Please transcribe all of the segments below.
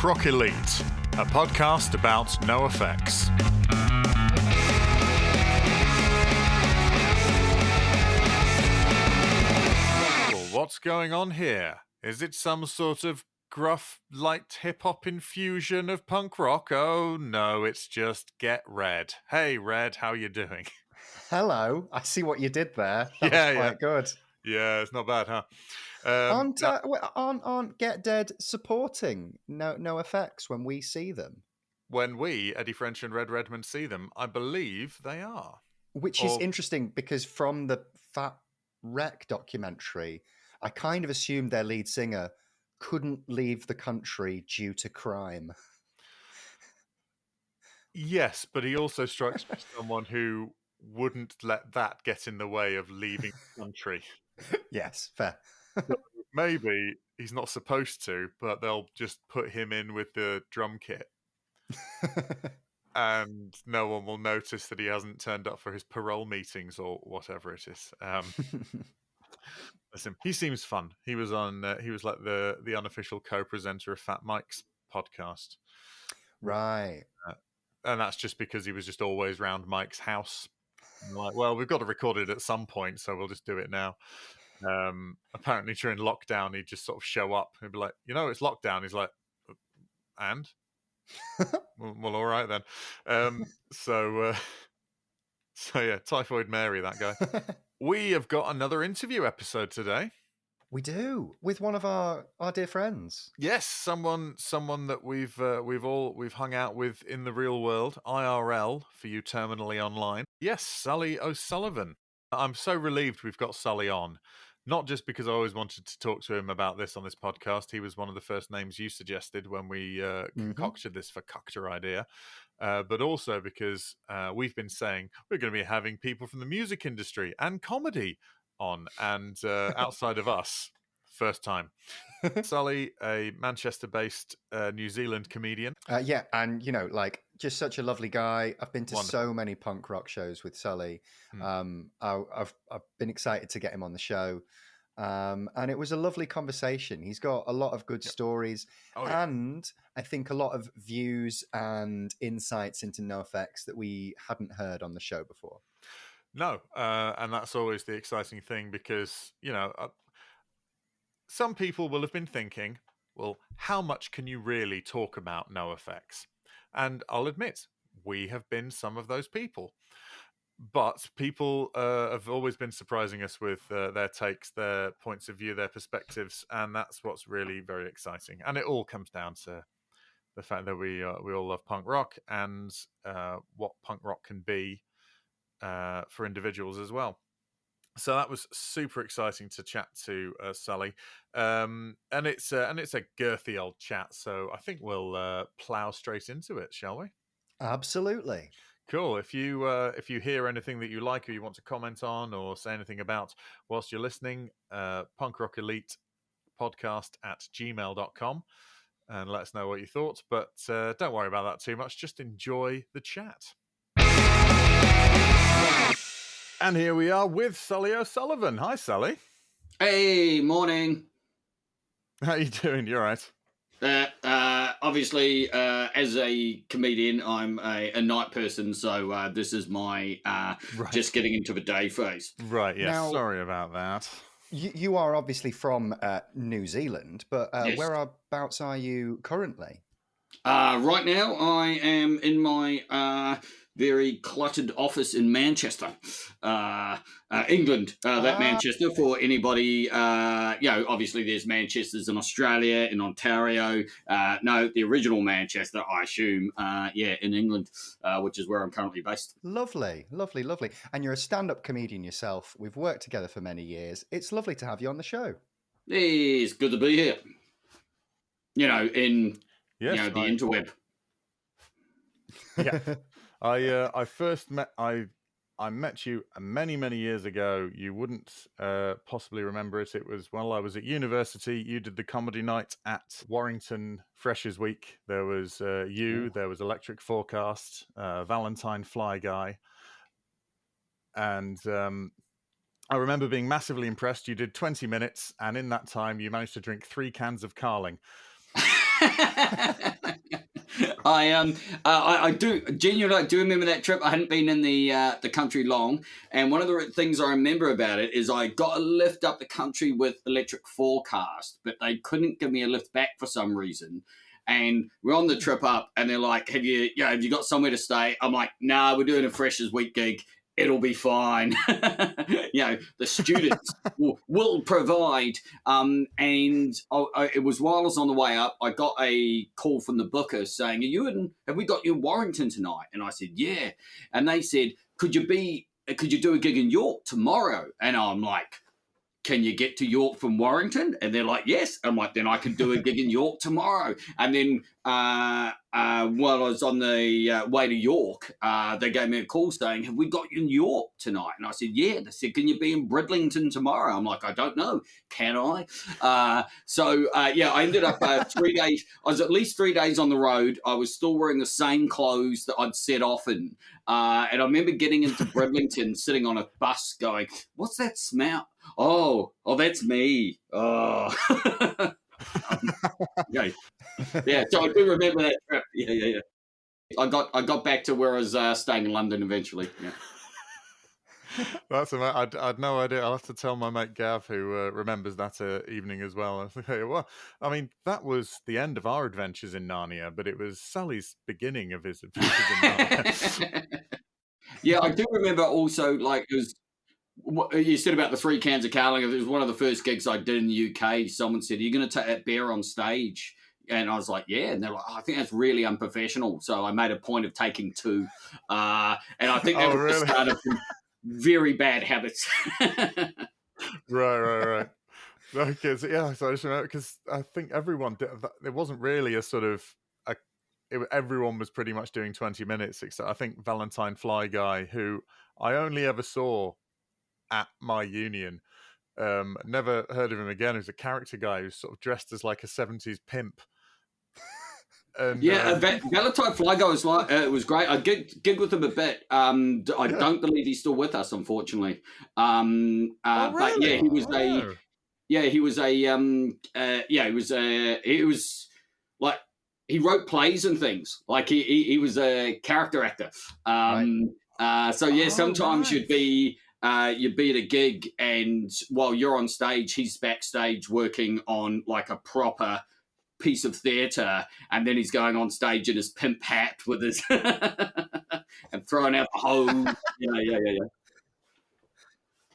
Punk Rock Elite, a podcast about NoFX. Well, what's going on here? Is it some sort of gruff, light hip-hop infusion of punk rock? Oh no, it's just Get Red. Hey Red, how you doing? Hello, I see what you did there. That Yeah, was quite good. Yeah, it's not bad, huh? Aren't Get Dead supporting no effects when we see them? When we, Eddie French and Red Redmond, see them, I believe they are. Which is interesting because from the Fat Wreck documentary, I kind of assumed their lead singer couldn't leave the country due to crime. Yes, but he also strikes me as someone who wouldn't let that get in the way of leaving the country. Yes, fair. So maybe he's not supposed to, but they'll just put him in with the drum kit. And no one will notice that he hasn't turned up for his parole meetings or whatever it is. Listen, he seems fun. He was on. He was like the unofficial co-presenter of Fat Mike's podcast, Right? And that's just because he was just always round Mike's house. And like, well, we've got to record it at some point, so we'll just do it now. Apparently, during lockdown, he'd just sort of show up. He'd be like, it's lockdown. He's like, and. Well, all right then. So yeah, Typhoid Mary, that guy. We have got another interview episode today. We do, with one of our dear friends. Yes, someone that we've hung out with in the real world, IRL for you terminally online. Yes, Sully O'Sullivan. I'm so relieved we've got Sully on. Not just because I always wanted to talk to him about this on this podcast. He was one of the first names you suggested when we concocted this Fakukta idea. But also because we've been saying we're going to be having people from the music industry and comedy on, and outside of us, first time. Sully, a Manchester-based New Zealand comedian. Yeah, and just such a lovely guy. I've been to Wonderful. so many punk rock shows with Sully. I've been excited to get him on the show, and it was a lovely conversation. He's got a lot of good stories, and I think a lot of views and insights into NoFX that we hadn't heard on the show before. No, and that's always the exciting thing because some people will have been thinking, well, how much can you really talk about NoFX? And I'll admit, we have been some of those people. But people have always been surprising us with their takes, their points of view, their perspectives, and that's what's really very exciting. And it all comes down to the fact that we all love punk rock and what punk rock can be for individuals as well. So that was super exciting to chat to Sully, and it's a girthy old chat. So I think we'll plow straight into it, shall we? Absolutely. Cool. If you hear anything that you like or you want to comment on or say anything about whilst you're listening, punkrockelitepodcast@gmail.com, and let us know what you thought. But don't worry about that too much. Just enjoy the chat. And here we are with Sully O'Sullivan. Hi, Sully. Hey, morning. How you doing? You all right? Obviously, as a comedian, I'm a night person, so this is my just getting into the day phase. Right, yes. Now, sorry about that. You are obviously from New Zealand, but Yes. Whereabouts are you currently? Right now, I am in my very cluttered office in Manchester, England. Manchester, for anybody, obviously there's Manchesters in Australia, in Ontario. No, the original Manchester, I assume, in England, which is where I'm currently based. Lovely. And you're a stand-up comedian yourself. We've worked together for many years. It's lovely to have you on the show. It's good to be here. The interweb. Yeah. I first met I met you many years ago. You wouldn't possibly remember it. It was while I was at university. You did the comedy night at Warrington Freshers Week. There was there was Electric Forecast, Valentine Fly Guy, and I remember being massively impressed. You did 20 minutes, and in that time, you managed to drink 3 cans of Carling. I do genuinely remember that trip. I hadn't been in the country long, and one of the things I remember about it is I got a lift up the country with Electric Forecast, but they couldn't give me a lift back for some reason. And we're on the trip up, and they're like, "Have you got somewhere to stay?" I'm like, "Nah, we're doing a Freshers Week gig. It'll be fine." The students will provide. And it was while I was on the way up, I got a call from the booker saying, have we got you in Warrington tonight? And I said, yeah. And they said, could you do a gig in York tomorrow? And I'm like, can you get to York from Warrington? And they're like, yes. I'm like, then I can do a gig in York tomorrow. And then while I was on the way to York, they gave me a call saying, have we got you in York tonight? And I said, yeah. They said, can you be in Bridlington tomorrow? I'm like, I don't know. Can I? I ended up 3 days. I was at least 3 days on the road. I was still wearing the same clothes that I'd set off in. And I remember getting into Bridlington, sitting on a bus going, what's that smell? Oh, that's me. Oh. Yeah. So I do remember that trip. Yeah. I got back to where I was staying in London eventually. Yeah. That's amazing. I'd no idea. I'll have to tell my mate Gav, who remembers that evening as well. Okay, well, I mean, that was the end of our adventures in Narnia, but it was Sully's beginning of his adventures in Narnia. Yeah, I do remember also, like, it was what you said about the 3 cans of Carling. It was one of the first gigs I did in the UK. Someone said, are you going to take that beer on stage? And I was like, yeah. And they're like, I think that's really unprofessional. So I made a point of taking 2. And I think that was the start of some very bad habits. Right. Okay, so I just remember, because I think everyone did. It wasn't really a sort of everyone was pretty much doing 20 minutes, except I think Valentine Fly Guy, who I only ever saw at my union. Never heard of him again. He was a character guy who's sort of dressed as like a 70s pimp. And, Valentine Fly Guy was great. I gig with him a bit. I don't believe he's still with us, unfortunately. Really? But yeah, he was like, he wrote plays and things. Like he was a character actor. Sometimes you'd be at a gig, and while you're on stage, he's backstage working on like a proper piece of theatre, and then he's going on stage in his pimp hat with his and throwing out the hose.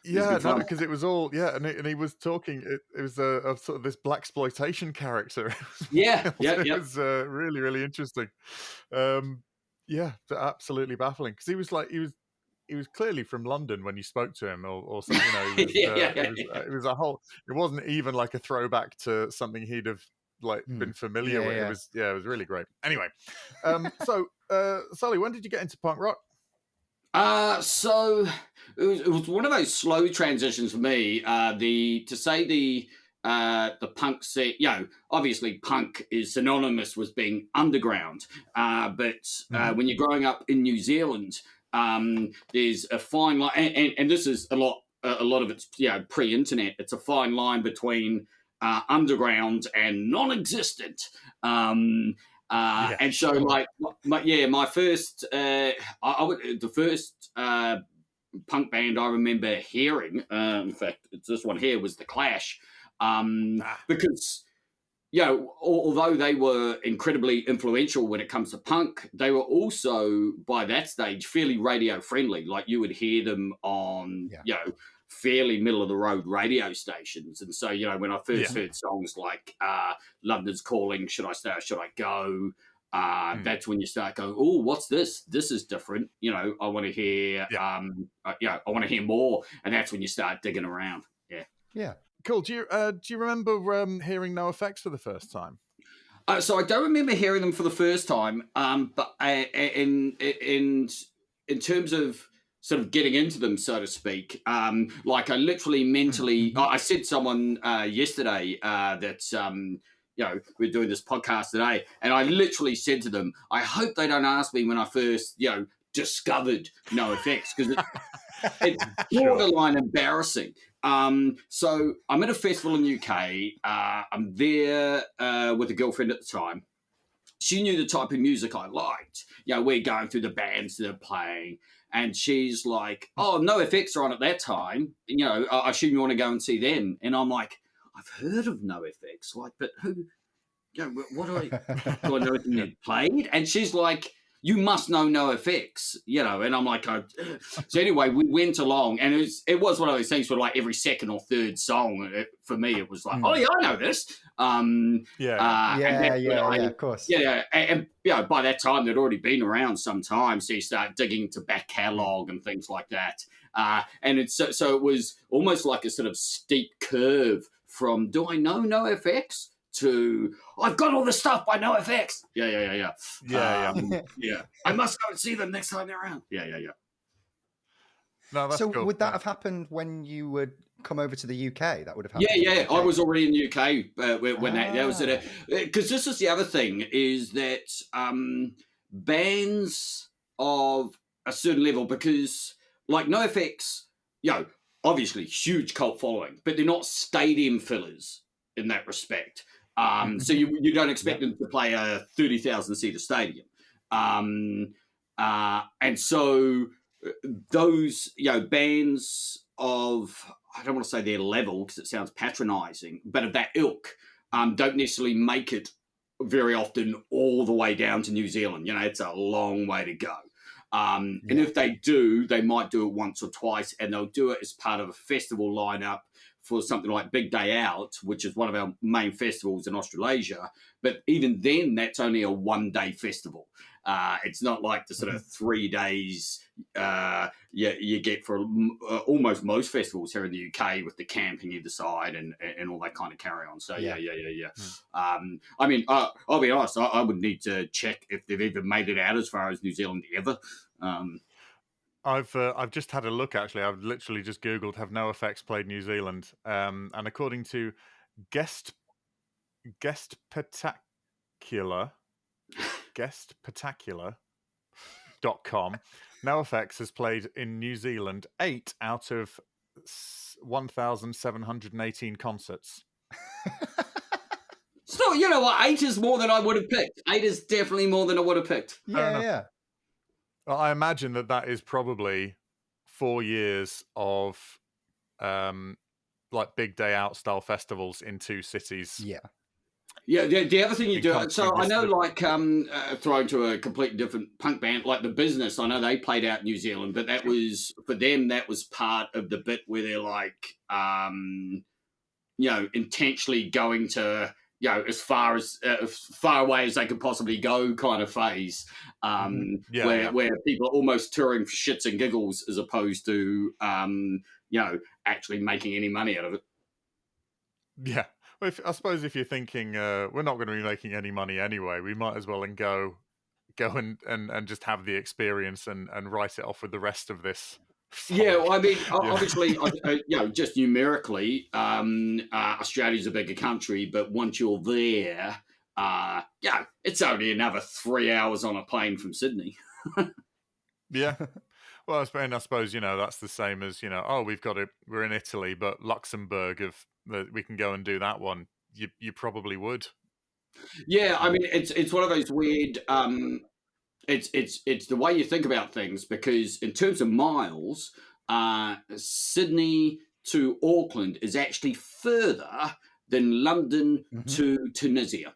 Yeah, no, because it was all and he was talking. It was a sort of this blaxploitation character. It was really, really interesting. Absolutely baffling, because he was clearly from London when you spoke to him, or something. It was a whole. It wasn't even like a throwback to something he'd have been familiar with. It was really great. Anyway, so Sully, when did you get into punk rock? So it was one of those slow transitions for me. The punk scene, obviously punk is synonymous with being underground. But when you're growing up in New Zealand, there's a fine line, and this is a lot of it's pre-internet. It's a fine line between underground and non-existent. And so my first the first punk band I remember hearing, in fact it's this one here, was The Clash, because although they were incredibly influential when it comes to punk, they were also by that stage fairly radio friendly. Like, you would hear them on fairly middle of the road radio stations. And so, when I first heard songs like London's Calling, Should I Stay or Should I Go, that's when you start going, oh, what's this? This is different. I want to hear, I want to hear more. And that's when you start digging around. Yeah. Cool. Do you remember hearing NoFX for the first time? So I don't remember hearing them for the first time. But in terms of sort of getting into them, so to speak, like I literally mentally, I said to someone yesterday that we're doing this podcast today, and I literally said to them, I hope they don't ask me when I first, discovered NoFX, because it's borderline embarrassing. So I'm at a festival in the UK. I'm there with a girlfriend at the time. she knew the type of music I liked. We're going through the bands that are playing, and she's like, "Oh, NoFX are on at that time. I assume you want to go and see them." And I'm like, "I've heard of NoFX, but who? What do I know anything they played?" And she's like, "You must know NoFX, And I'm like, so anyway, we went along, and it was one of those things where like every second or third song, for me, it was like, "Oh yeah, I know this." Of course. And by that time they'd already been around some time, so you start digging into back catalogue and things like that. And it's so it was almost like a sort of steep curve from "Do I know NoFX?" to "I've got all the stuff by NoFX." Yeah. I must go and see them next time they're around. Yeah. No, that's so cool. Would that have happened when you would come over to the UK? That would have happened. Yeah. I was already in the UK when that was it. Because this is the other thing, is that bands of a certain level, because like NoFX, obviously huge cult following, but they're not stadium fillers in that respect. So you don't expect them to play a 30,000 seater stadium. And so those, bands of, I don't want to say their level because it sounds patronizing, but of that ilk, don't necessarily make it very often all the way down to New Zealand. It's a long way to go. And if they do, they might do it once or twice, and they'll do it as part of a festival lineup for something like Big Day Out, which is one of our main festivals in Australasia. But even then, that's only a one-day festival. It's not like the sort of 3 days you get for almost most festivals here in the UK, with the camping either side and all that kind of carry on. So yeah. I mean, I'll be honest, I would need to check if they've even made it out as far as New Zealand ever. I've just had a look, actually. I've literally just Googled, have NoFX played New Zealand? And according to guestspectacular.com, NoFX has played in New Zealand 8 out of 1,718 concerts. So, you know what? 8 is more than I would have picked. 8 is definitely more than I would have picked. Yeah. Well, I imagine that is probably 4 years of like Big Day Out style festivals in 2 cities. Yeah, the other thing you do, so I know, like, throwing to a completely different punk band, like The Business, I know they played out in New Zealand, but that was, for them, that was part of the bit where they're like, intentionally going to, as far away as they could possibly go kind of phase, where people are almost touring for shits and giggles as opposed to, actually making any money out of it. Yeah. Well, I suppose if you're thinking we're not going to be making any money anyway, we might as well go and just have the experience and write it off with the rest of this. Yeah, well, I mean, obviously, just numerically, Australia's a bigger country, but once you're there, it's only another 3 hours on a plane from Sydney. Yeah. Well, I suppose, that's the same as, we're in Italy, but Luxembourg, we can go and do that one. You probably would. Yeah, I mean, it's one of those weird, it's the way you think about things, because in terms of miles, Sydney to Auckland is actually further than London to Tunisia.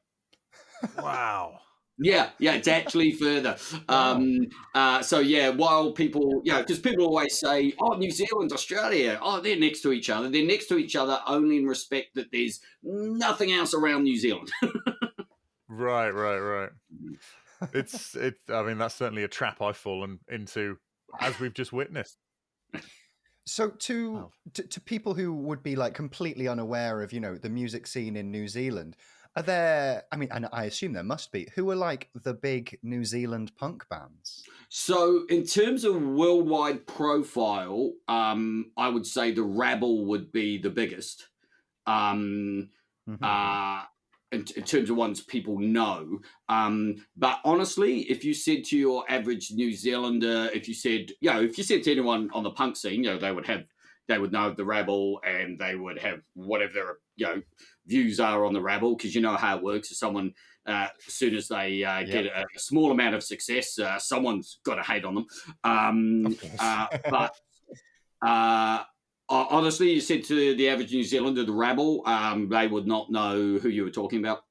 Wow. Yeah, it's actually further. So yeah, while people, because people always say, "Oh, New Zealand, Australia, they're next to each other." They're next to each other only in respect that there's nothing else around New Zealand. Right. I mean, that's certainly a trap I've fallen into, as we've just witnessed. So to people who would be like completely unaware of, the music scene in New Zealand, are there, I mean, and I assume there must be, who are like the big New Zealand punk bands? So in terms of worldwide profile, I would say the Rabble would be the biggest. In terms of ones people know. But honestly, if you said to your average New Zealander, if you said to anyone on the punk scene, they would have they would know the rabble, and they would have whatever their views are on the rabble, because you know how it works. If someone as soon as they get a small amount of success, someone's got to hate on them. But honestly, you said to the average New Zealander, the rabble, they would not know who you were talking about.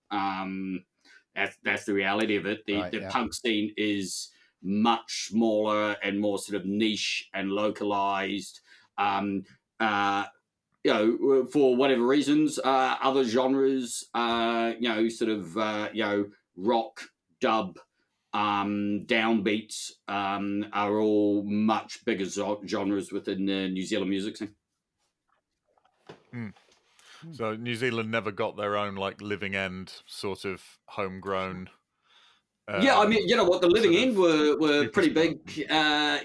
That's the reality of it. The punk scene is much smaller and more sort of niche and localized. For whatever reasons, other genres, rock, dub, downbeats, are all much bigger genres within the New Zealand music scene. So New Zealand never got their own like Living End sort of homegrown. I mean, you know what, the Living End were pretty big. I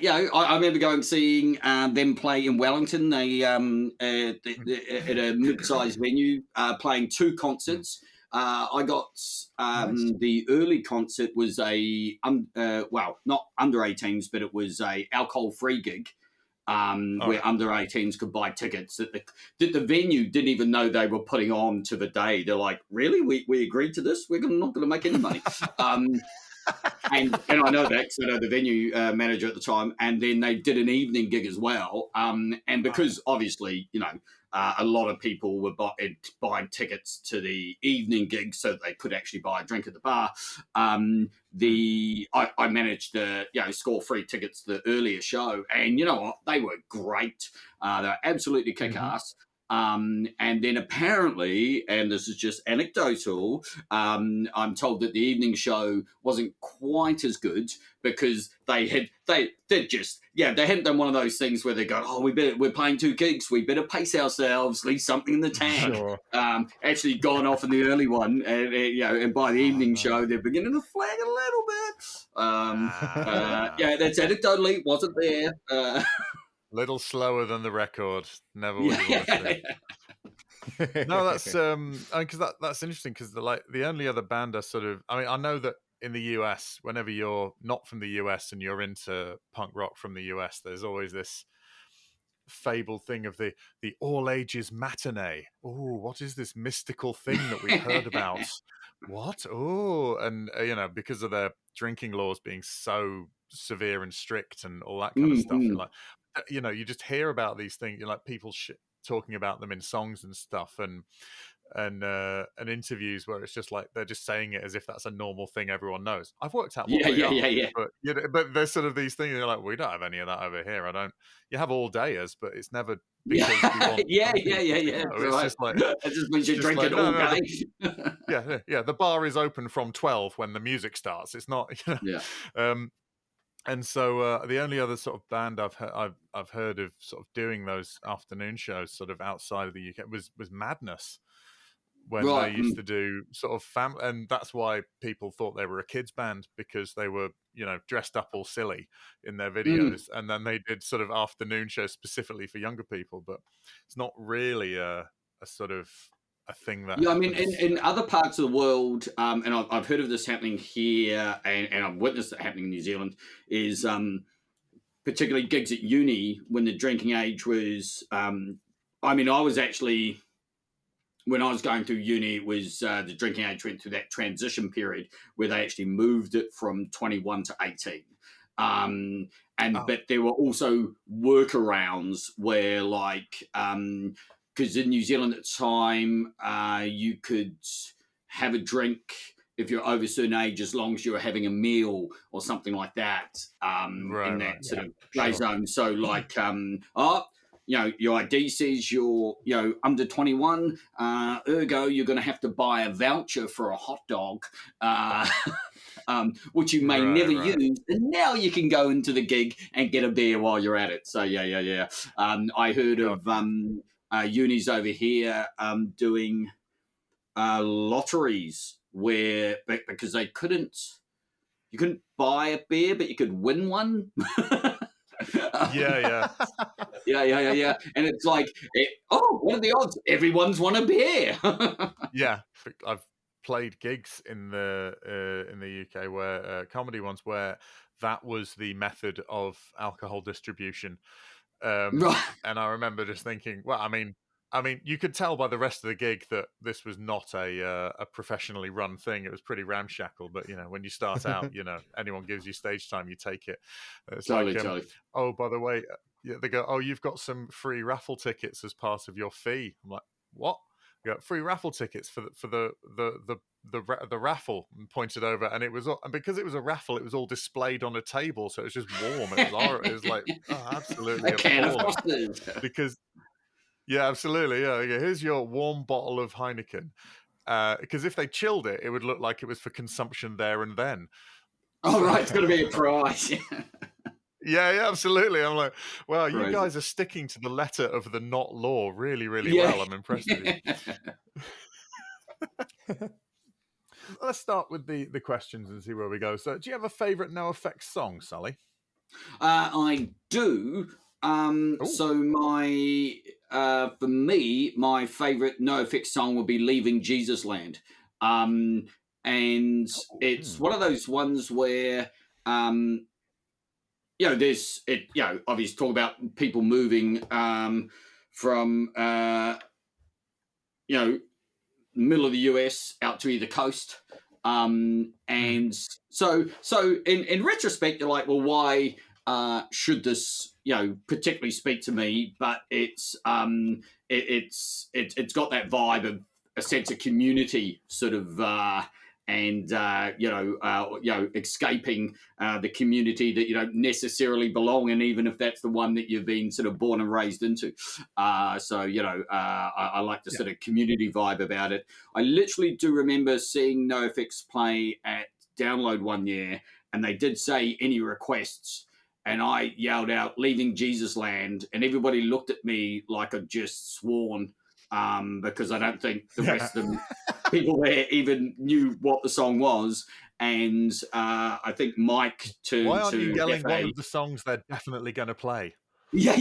remember going and seeing them play in Wellington. They at a mid-sized venue, playing 2 concerts. I got the early concert was not under 18s, but it was a alcohol-free gig. Where under 18s could buy tickets that the venue didn't even know they were putting on to the day. They're like, really? We agreed to this? We're not going to make any money. And I know that because I know the venue manager at the time. And then they did an evening gig as well. And because obviously, a lot of people were buying tickets to the evening gig so that they could actually buy a drink at the bar. I managed to score free tickets to the earlier show, and you know what, they were great. They were absolutely kick-ass. And then apparently, and this is just anecdotal, I'm told that the evening show wasn't quite as good because they hadn't done one of those things where they go, we're playing 2 gigs, we better pace ourselves, leave something in the tank. Sure. Actually gone off in the early one, and by the evening show they're beginning to flag a little bit. That's anecdotally, wasn't there. Little slower than the record. Never would have wanted to. No, that's because that's interesting, because the only other band I know that in the US, whenever you're not from the US and you're into punk rock from the US, there's always this fabled thing of the all ages matinee. Oh, what is this mystical thing that we've heard about? What? Oh, and because of their drinking laws being so severe and strict and all that kind of stuff, and you just hear about these things, like people talking about them in songs and stuff, and interviews where it's just like they're just saying it as if that's a normal thing everyone knows. I've worked out what they are. But there's sort of these things, you're like, we don't have any of that over here. You have all dayers, but it's never because we want It's just like it just means you're drinking all day. The bar is open from 12 when the music starts. It's not and so the only other sort of band I've heard of sort of doing those afternoon shows sort of outside of the UK was Madness, when they used to do sort of family, and that's why people thought they were a kids band, because they were dressed up all silly in their videos, and then they did sort of afternoon shows specifically for younger people, but it's not really a sort of a thing that I mean, in other parts of the world, and I've heard of this happening here, and I've witnessed it happening in New Zealand, is particularly gigs at uni when the drinking age was. I was actually, when I was going through uni, it was the drinking age went through that transition period where they actually moved it from 21 to 18. But there were also workarounds where, because in New Zealand at the time, you could have a drink if you're over a certain age, as long as you're having a meal or something like that, in that sort of grey zone. So your ID says you're under 21, ergo you're going to have to buy a voucher for a hot dog, which you may never use, and now you can go into the gig and get a beer while you're at it. So I heard of unis over here doing lotteries where, because you couldn't buy a beer, but you could win one. Yeah. And it's like, what are the odds? Everyone's won a beer. Yeah, I've played gigs in the UK where comedy ones where that was the method of alcohol distribution. Right. And I remember just thinking, well, I mean, you could tell by the rest of the gig that this was not a professionally run thing. It was pretty ramshackle. But when you start out, anyone gives you stage time, you take it. It's Totally, like, totally. oh, by the way, yeah, they go, oh, you've got some free raffle tickets as part of your fee. I'm like, what? You got free raffle tickets for the raffle, and pointed over, and it was, and because it was a raffle, it was all displayed on a table, so it was just warm. It was like, oh, absolutely A can of appalling. Foster's. Because yeah, absolutely, yeah. Here's your warm bottle of Heineken. Because if they chilled it, it would look like it was for consumption there and then. Oh, right, it's going to be a prize. Yeah, absolutely. I'm like, well, Crazy. you guys are sticking to the letter of the not law really, really well. I'm impressed with you. Let's start with the questions and see where we go. So, do you have a favourite NoFX song, Sully? I do. So my for me, my favourite NoFX song would be "Leaving Jesus Land," and it's one of those ones where there's it. Obviously talk about people moving from middle of the US out to either coast. And so in retrospect, you're like, well, why should this, particularly speak to me? But it's got that vibe of a sense of community, sort of, escaping the community that you don't necessarily belong in, even if that's the one that you've been sort of born and raised into. I like the sort of community vibe about it. I literally do remember seeing NoFX play at Download one year, and they did say any requests, and I yelled out "Leaving Jesus Land," and everybody looked at me like I'd just sworn, because I don't think the rest of them people there even knew what the song was. And I think Mike turned to Why aren't you yelling FA. one of the songs they're definitely going to play? Yeah.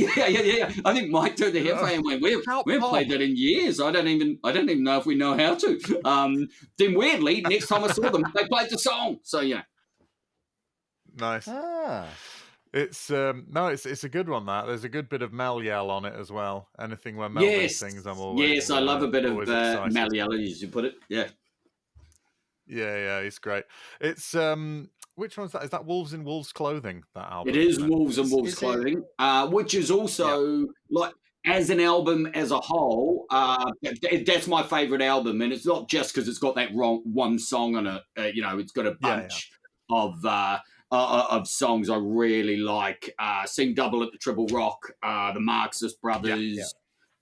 I think Mike turned to FA and went, "We haven't played that in years. I don't even know if we know how to." Then weirdly, next time I saw them, they played the song. So yeah, nice. It's it's a good one. That there's a good bit of Mel yell on it as well. Anything where Mel sings, I'm always I love a bit of Mel yell, as you put it. Yeah, it's great. It's which one's that? Is that Wolves in Wolves Clothing? That album? It is Wolves in Wolves Clothing, which is also like as an album as a whole. That's my favorite album, and it's not just because it's got that one song on it. It's got a bunch of songs I really like. Sing Double at the Triple Rock, the Marxist Brothers.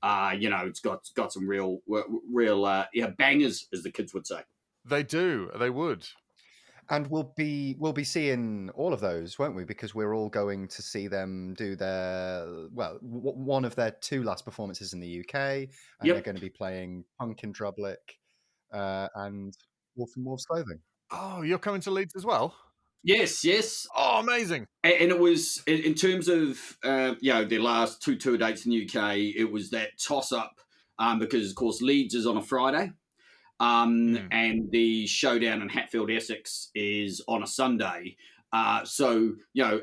It's got some real bangers, as the kids would say. They do. They would. And we'll be seeing all of those, won't we? Because we're all going to see them do one of their two last performances in the UK, and they're going to be playing Punk in Drublic and Wolf in Wolves Clothing. Oh, you're coming to Leeds as well? Yes. Oh, amazing! And it was in terms of their last two tour dates in the UK. It was that toss up because of course Leeds is on a Friday. And the showdown in Hatfield, Essex, is on a Sunday. So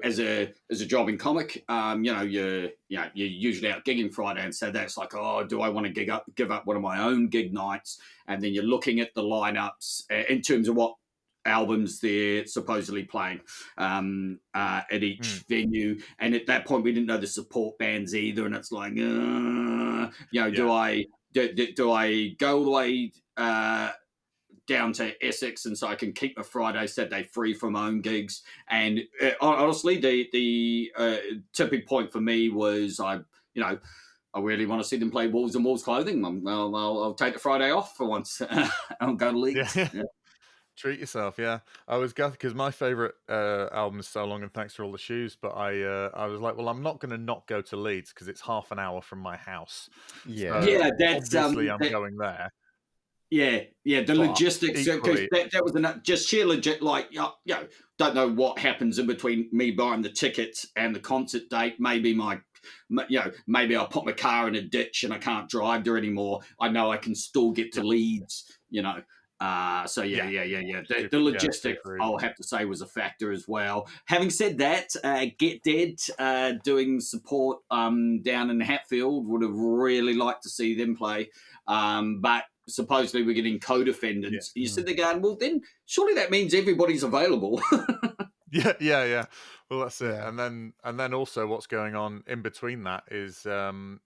as a jobbing comic, you're usually out gigging Friday and Saturday. It's like, oh, do I want to give up one of my own gig nights? And then you're looking at the lineups in terms of what albums they're supposedly playing at each venue. And at that point, we didn't know the support bands either. And it's like, do I go all the way down to Essex, and so I can keep my Friday, Saturday free from my own gigs? And honestly, the tipping point for me was I really want to see them play Wolves in Wolves Clothing. I'll take the Friday off for once. I'll go to Leeds. Yeah. Treat yourself, yeah. I was gutted because my favourite album is So Long and Thanks for All the Shoes, but I was like, well, I'm not going to not go to Leeds because it's half an hour from my house. Yeah, so that's obviously I'm going there. Yeah. The logistics, because that was just sheer legit. Like, don't know what happens in between me buying the tickets and the concert date. Maybe maybe I'll put my car in a ditch and I can't drive there anymore. I know I can still get to Leeds. So yeah. The Yeah, logistics, super I'll easy. have to say, was a factor as well. Having said that, Get Dead doing support down in Hatfield, would have really liked to see them play, but supposedly we're getting co-defendants. Yeah. You sit there going, well, then surely that means everybody's available. Yeah. Well, that's it. Yeah. And then also what's going on in between that is the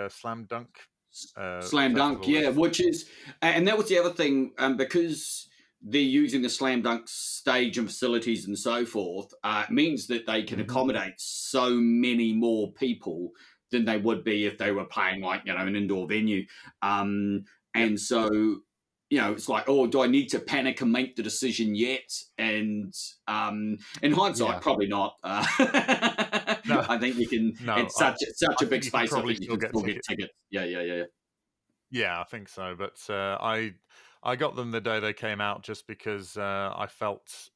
Slam Dunk Slam Dunk, festival yeah, is. which is, and that was the other thing, because they're using the Slam Dunk stage and facilities and so forth, it means that they can accommodate so many more people than they would be if they were playing like, an indoor venue. And so, it's like, oh, do I need to panic and make the decision yet? And in hindsight, Yeah. probably not. No. I think you can. No, It's such a big think you can space. I probably think you still can get still get tickets. Yeah. Yeah, I think so. But I got them the day they came out just because I felt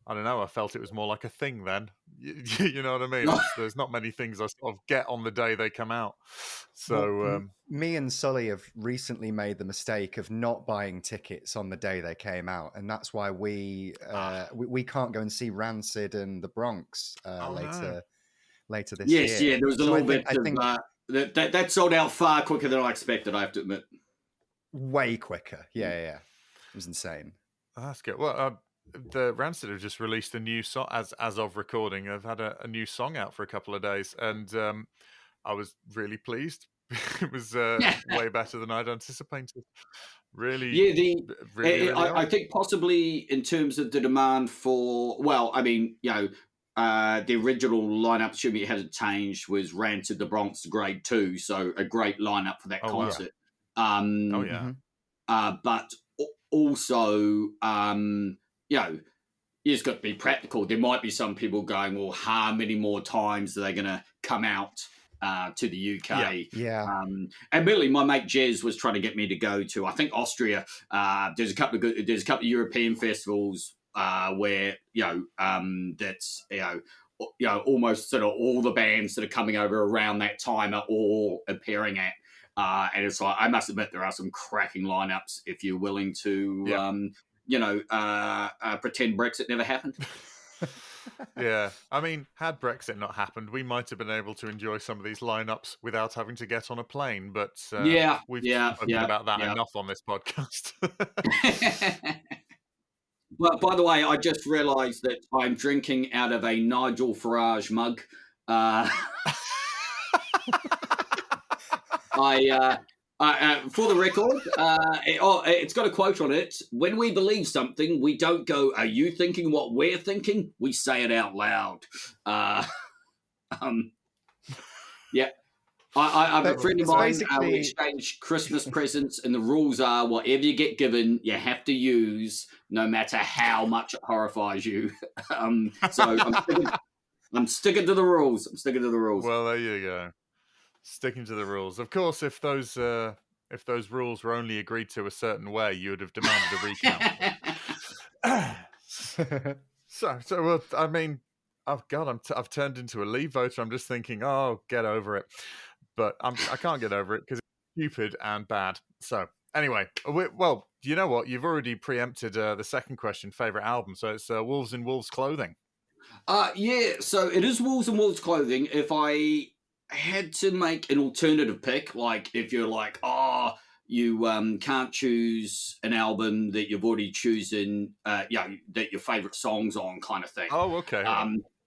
it was more like a thing then. You know what I mean? There's not many things I sort of get on the day they come out. So Well, me and Sully have recently made the mistake of not buying tickets on the day they came out, and that's why we can't go and see Rancid and the Bronx later this Yes, year. yeah. There was a So little I think that sold out far quicker than I expected, I have to admit. way quicker. Yeah. It was insane. that's good. Well, the Rancid have just released a new song as of recording. They've had a new song out for a couple of days, and I was really pleased. It was way better than I'd anticipated. Really, really I think possibly in terms of the demand for, well, I mean, the original lineup, assuming it hasn't changed, was Rancid, the Bronx, Grade 2, so a great lineup for that concert. Oh yeah. But also, you just got to be practical. There might be some people going, well, how many more times are they going to come out to the UK? Yeah. Admittedly, my mate Jez was trying to get me to go to, I think, Austria. There's a couple of European festivals where that's almost sort of all the bands that are coming over around that time are all appearing at. And it's like, I must admit, there are some cracking lineups if you're willing to, pretend Brexit never happened. Yeah, I mean, had Brexit not happened, we might have been able to enjoy some of these lineups without having to get on a plane. But we've spoken about that enough on this podcast. Well, by the way, I just realised that I'm drinking out of a Nigel Farage mug. For the record, it's got a quote on it. When we believe something, we don't go, "Are you thinking what we're thinking?" We say it out loud. Yeah. I have a friend of mine. We exchange Christmas presents, and the rules are whatever you get given, you have to use, no matter how much it horrifies you. So I'm sticking to the rules. Well, there you go. Sticking to the rules. Of course, if those rules were only agreed to a certain way, you would have demanded a recount. So well, I mean, oh God, I've turned into a Leave voter. I'm just thinking, oh, get over it. But I can't get over it because it's stupid and bad. So anyway, well, you know what? You've already preempted the second question, favorite album. So it's Wolves in Wolves Clothing. Yeah. So it is Wolves in Wolves Clothing. If I had to make an alternative pick, like if you're like, you can't choose an album that you've already chosen, that your favorite song's on, kind of thing. Oh, okay.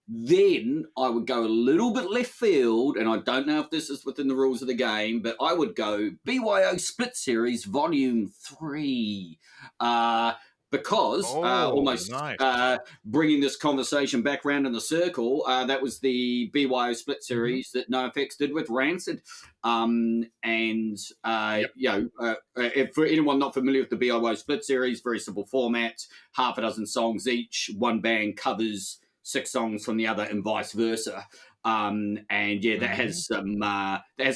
Then I would go a little bit left field, and I don't know if this is within the rules of the game, but I would go BYO Split Series Volume 3. Because bringing this conversation back round in the circle, that was the BYO Split Series that NoFX did with Rancid. If for anyone not familiar with the BYO Split Series, very simple format, half a dozen songs each, one band covers 6 songs from the other and vice versa. That has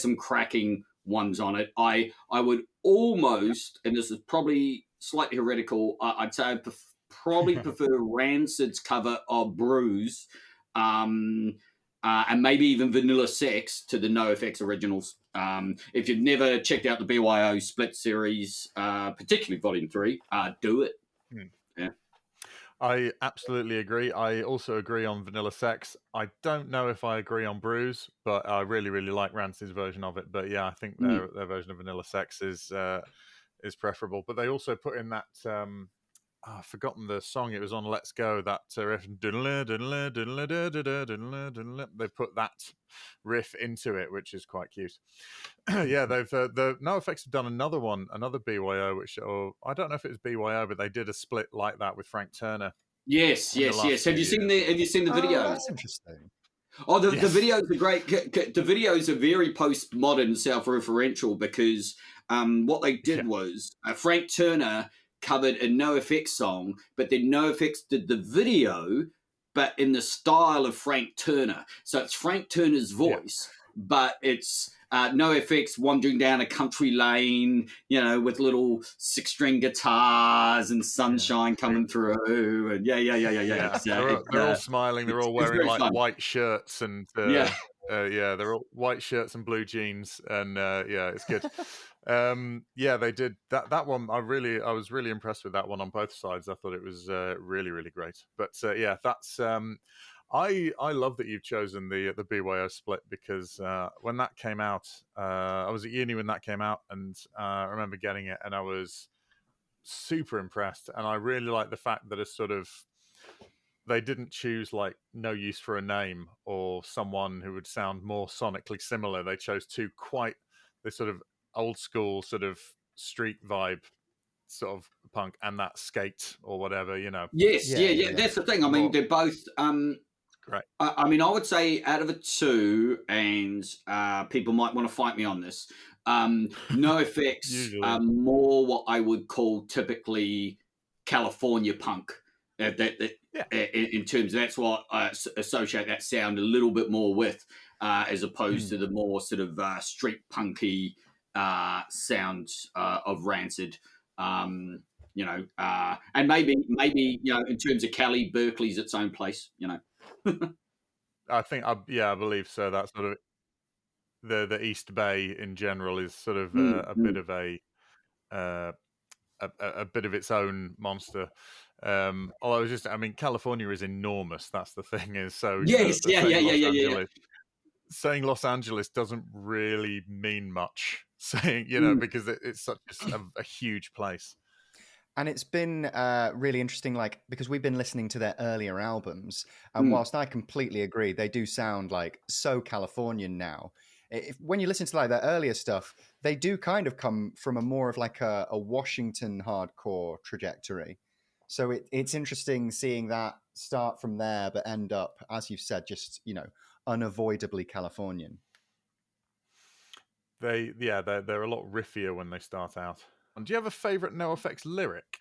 some cracking ones on it. I would almost, and this is probably slightly heretical, I'd say I probably prefer Rancid's cover of Bruise and maybe even Vanilla Sex to the NoFX originals. If you've never checked out the BYO Split series, particularly Volume 3, do it. Yeah. I absolutely agree. I also agree on Vanilla Sex. I don't know if I agree on Bruise, but I really, really like Rancid's version of it. But yeah, I think their version of Vanilla Sex is preferable. But they also put in that I've forgotten the song. It was on Let's Go. That riff. They put that riff into it, which is quite cute. Yeah, they've the NoFX have done another one, another BYO, which I don't know if it was BYO, but they did a split like that with Frank Turner. Yes. Have you seen the videos? Oh, that's interesting. Oh, the videos are great. The videos are very postmodern, self-referential, because what they did was Frank Turner covered a NoFX song, but then NoFX did the video, but in the style of Frank Turner. So it's Frank Turner's voice, but it's NoFX wandering down a country lane, with little 6-string guitars and sunshine coming through. And They're all smiling. They're all wearing like fun. white shirts and they're all white shirts and blue jeans, and it's good. They did that one. I was really impressed with that one on both sides. I thought it was really, really great. But that's I love that you've chosen the BYO split, because when that came out, I was at uni when that came out, and I remember getting it, and I was super impressed. And I really like the fact that they didn't choose like No Use for a Name or someone who would sound more sonically similar. They chose two quite the sort of old school sort of street vibe sort of punk and that skate or whatever, Yes, that's the thing. I mean, they're both great. I mean, I would say out of the two, and people might want to fight me on this, NoFX are more what I would call typically California punk. In terms of, that's what I associate that sound a little bit more with, as opposed to the more sort of street punky sound of Rancid. And maybe in terms of Cali, Berkeley's its own place. I think I believe so. That's sort of the East Bay in general is sort of a bit of a bit of its own monster. Although California is enormous. That's the thing. Is so yes, saying Los Angeles doesn't really mean much. Saying because it's such a huge place. And it's been really interesting, because we've been listening to their earlier albums, and whilst I completely agree, they do sound like so Californian now. When you listen to their earlier stuff, they do kind of come from a more of a Washington hardcore trajectory. So it's interesting seeing that start from there, but end up, as you've said, just unavoidably Californian. They're a lot riffier when they start out. And do you have a favorite NoFX lyric?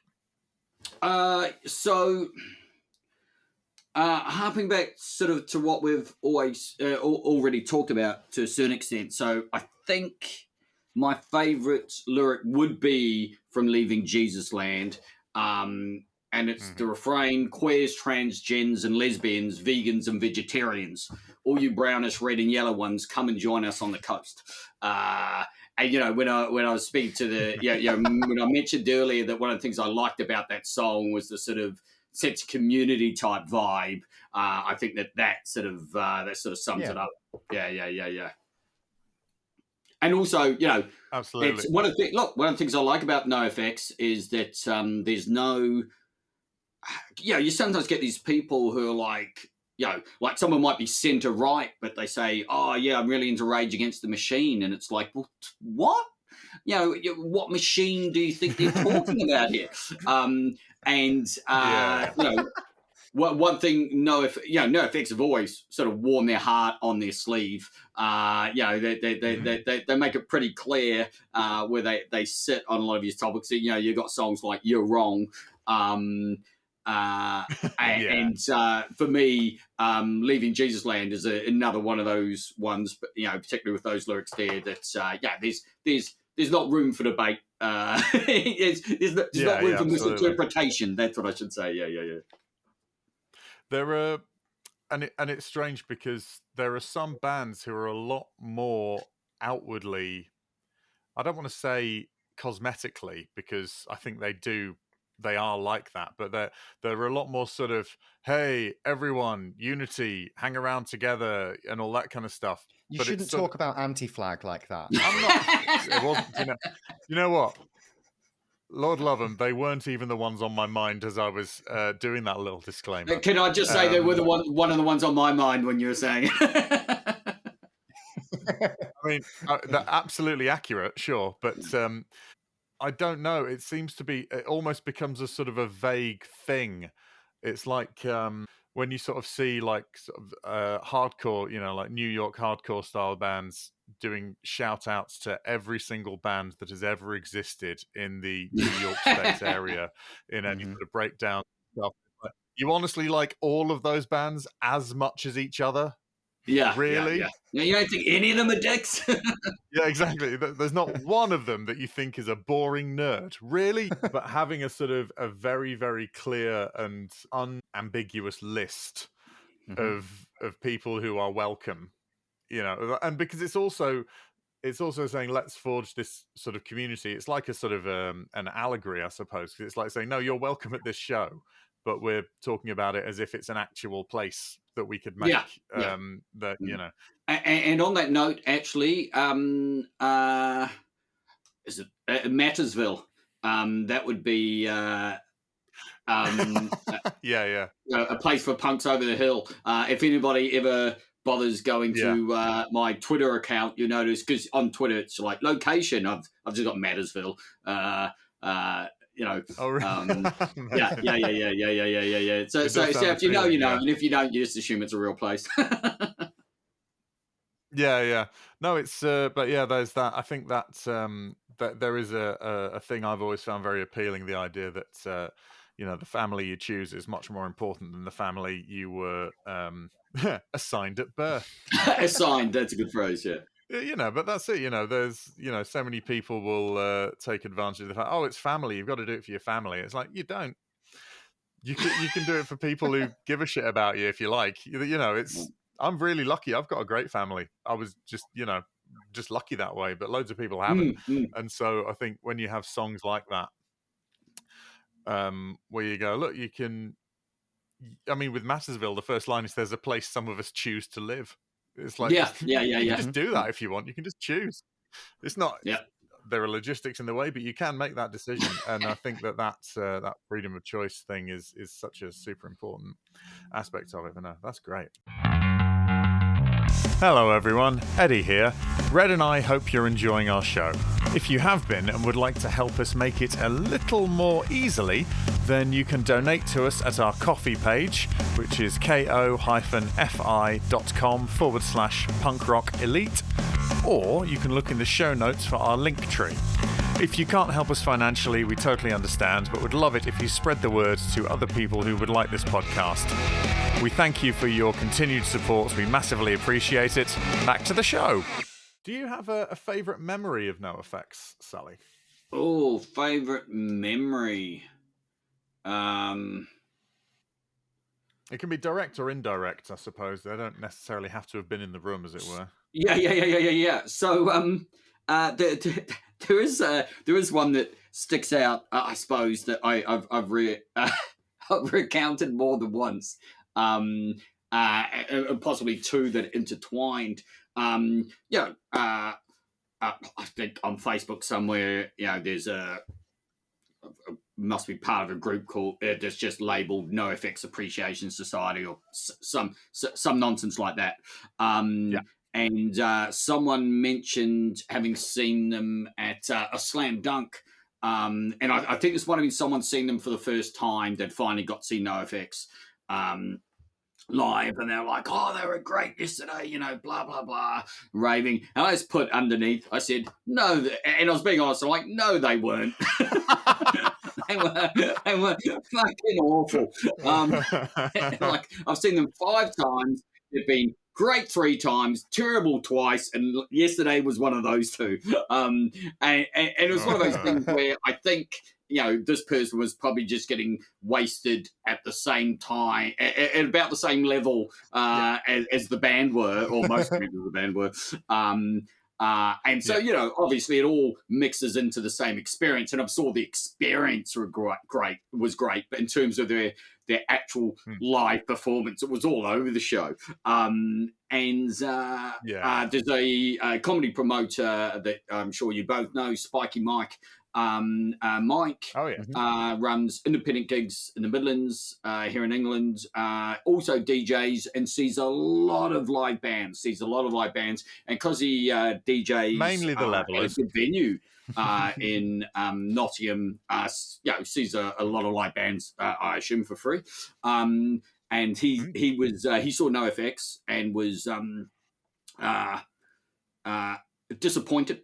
Harping back sort of to what we've always already talked about to a certain extent. So I think my favorite lyric would be from Leaving Jesus Land. And it's the refrain: queers, transgens and lesbians, vegans and vegetarians, all you brownish, red and yellow ones, come and join us on the coast. And when I was speaking to when I mentioned earlier that one of the things I liked about that song was the sort of sense of community type vibe. I think that sort of sums it up. Yeah. And also, absolutely. It's one of the things I like about NoFX is that there's no. You sometimes get these people who are like someone might be centre right, but they say, "Oh, yeah, I'm really into Rage Against the Machine," and it's like, well, what? What machine do you think they're talking about here? One thing, NoFX have always sort of worn their heart on their sleeve. They make it pretty clear where they sit on a lot of these topics. You've got songs like "You're Wrong." And for me, Leaving Jesus Land is another one of those ones, but particularly with those lyrics there, that there's not room for debate. There's not room for misinterpretation. That's what I should say. Yeah. There are and it's strange because there are some bands who are a lot more outwardly, I don't want to say cosmetically, because I think they are like that, but they're a lot more sort of, hey, everyone, unity, hang around together, and all that kind of stuff. You but shouldn't talk about anti-flag like that. I'm not. It wasn't. You know what? Lord love them, they weren't even the ones on my mind as I was doing that little disclaimer. Can I just say they were one of the ones on my mind when you were saying it? I mean, they're absolutely accurate, sure, but I don't know. It seems to be, it almost becomes a sort of a vague thing. It's like when you sort of see like sort of hardcore, like New York hardcore style bands doing shout outs to every single band that has ever existed in the New York State area in any sort of breakdown stuff. Like, you honestly like all of those bands as much as each other? Yeah, really? Yeah, you don't think any of them are dicks? Yeah, exactly. There's not one of them that you think is a boring nerd, really. But having a sort of a very, very clear and unambiguous list of people who are welcome, and because it's also saying let's forge this sort of community. It's like a sort of an allegory, I suppose. It's like saying, no, you're welcome at this show, but we're talking about it as if it's an actual place that we could make. And on that note, actually, is it Mattersville? That would be a place for punks over the hill. If anybody ever bothers going to my Twitter account, you notice, because on Twitter it's like location. I've just got Mattersville. Oh, really? Yeah. So if you know, and if you don't, you just assume it's a real place. Yeah. No, it's but yeah, there's that. I think that that there is a thing I've always found very appealing. The idea that the family you choose is much more important than the family you were assigned at birth. Assigned. That's a good phrase. Yeah. But that's it. There's so many people will take advantage of the fact, oh, it's family. You've got to do it for your family. It's like, you don't. You can do it for people who give a shit about you if you like. It's. I'm really lucky. I've got a great family. I was just lucky that way, but loads of people haven't. And so I think when you have songs like that, where you go, look, you can. I mean, with Mattersville, the first line is, "There's a place some of us choose to live." It's like, yeah. You can just do that if you want. You can just choose. It's not. Yeah. There are logistics in the way, but you can make that decision, and I think that freedom of choice thing is such a super important aspect of it. And that's great. Hello everyone, Eddie here. Red and I hope you're enjoying our show. If you have been and would like to help us make it a little more easily, then you can donate to us at our Ko-fi page, which is ko-fi.com/punkrockelite, or you can look in the show notes for our link tree. If you can't help us financially, we totally understand, but would love it if you spread the word to other people who would like this podcast. We thank you for your continued support. We massively appreciate it. Back to the show. Do you have a favourite memory of NoFX, Sully? Oh, favourite memory. It can be direct or indirect, I suppose. They don't necessarily have to have been in the room, as it were. Yeah. So, there is one that sticks out. I suppose that I've recounted more than once. Possibly two that intertwined. I think on Facebook somewhere, there's must be part of a group called that's just labeled NoFX Appreciation Society or some nonsense like that. And someone mentioned having seen them at a slam dunk. And I think this might have been someone seeing them for the first time that finally got to see NoFX live, and they're like, oh, they were great yesterday, blah, blah, blah, raving. And I just put underneath, I said, no, and I was being honest, I'm like, no, they weren't. They were fucking awful. Like, I've seen them 5 times. They've been great 3 times, terrible twice, and yesterday was one of those 2. And it was one of those things where I think this person was probably just getting wasted at the same time, at about the same level as the band were, or most members of the band were. And so, obviously it all mixes into the same experience. And I'm sure the experience was great. But in terms of their actual live performance, it was all over the show. There's a comedy promoter that I'm sure you both know, Spiky Mike. Mike runs independent gigs in the Midlands, here in England, also DJs, and sees a lot of live bands. And because he DJs mainly the at a Levelers, good venue in Nottingham, sees a lot of live bands, I assume, for free. And he saw NoFX and was disappointed.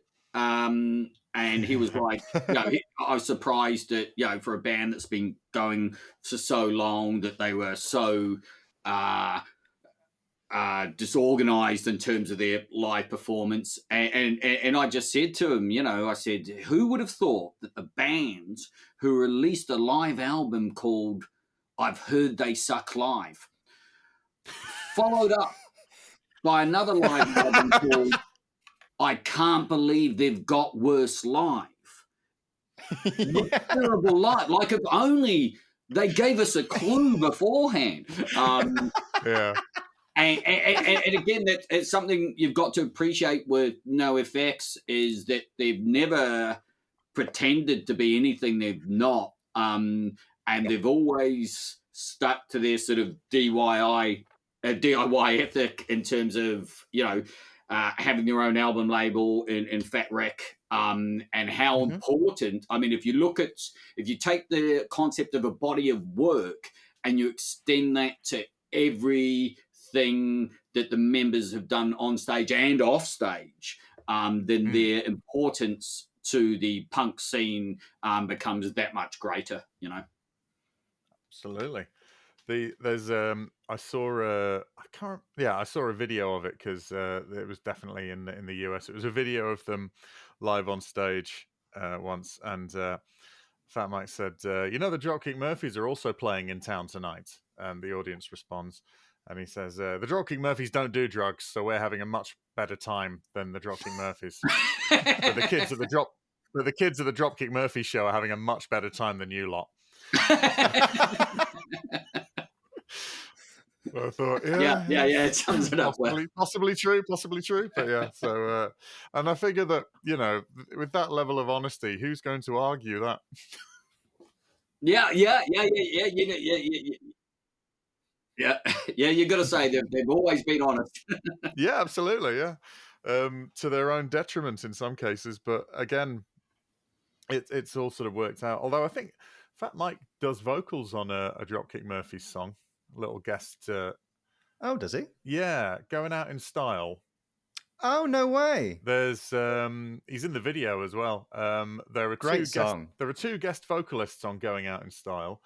And he was like, I was surprised that, for a band that's been going for so long, that they were so disorganized in terms of their live performance. And I just said to him, I said, who would have thought that the band who released a live album called I've Heard They Suck Live, followed up by another live album called I Can't Believe They've Got Worse Live. Terrible live. Like, if only they gave us a clue beforehand. And again, it's something you've got to appreciate with NoFX, is that they've never pretended to be anything they've not. And they've always stuck to their sort of DIY ethic in terms of, having their own album label in Fat Wreck, and how important. I mean, if you take the concept of a body of work and you extend that to everything that the members have done on stage and off stage, then their importance to the punk scene becomes that much greater. Absolutely. I saw a video of it, because it was definitely in the US. It was a video of them live on stage once, and Fat Mike said, the Dropkick Murphys are also playing in town tonight. And the audience responds, and he says, the Dropkick Murphys don't do drugs, so we're having a much better time than the Dropkick Murphys. But the kids at the Dropkick Murphys show are having a much better time than you lot. I thought, it sums it up well. Possibly true, but yeah. So, and I figure that with that level of honesty, who's going to argue that? Yeah. You got to say they've always been honest. Yeah, absolutely, yeah. To their own detriment in some cases, but again, it's all sort of worked out. Although I think Fat Mike does vocals on a Dropkick Murphys song. Little guest. Oh, does he? Yeah, Going Out in Style. Oh, no way. There's he's in the video as well. There are two guest vocalists on Going Out in Style.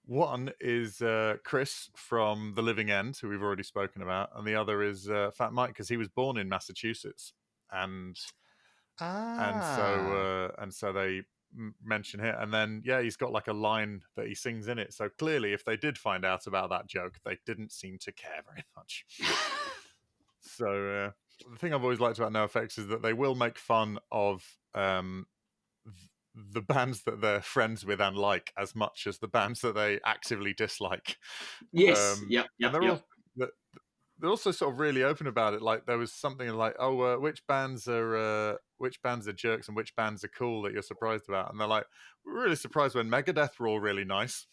One is Chris from The Living End, who we've already spoken about, and the other is Fat Mike, because he was born in Massachusetts, and so they mention it, and then he's got like a line that he sings in it. So clearly, if they did find out about that joke, they didn't seem to care very much. So the thing I've always liked about NoFX is that they will make fun of the bands that they're friends with and like, as much as the bands that they actively dislike. Yes, They're also sort of really open about it. Like, there was something like, which bands are jerks and which bands are cool that you're surprised about? And they're like, we're really surprised when Megadeth were all really nice.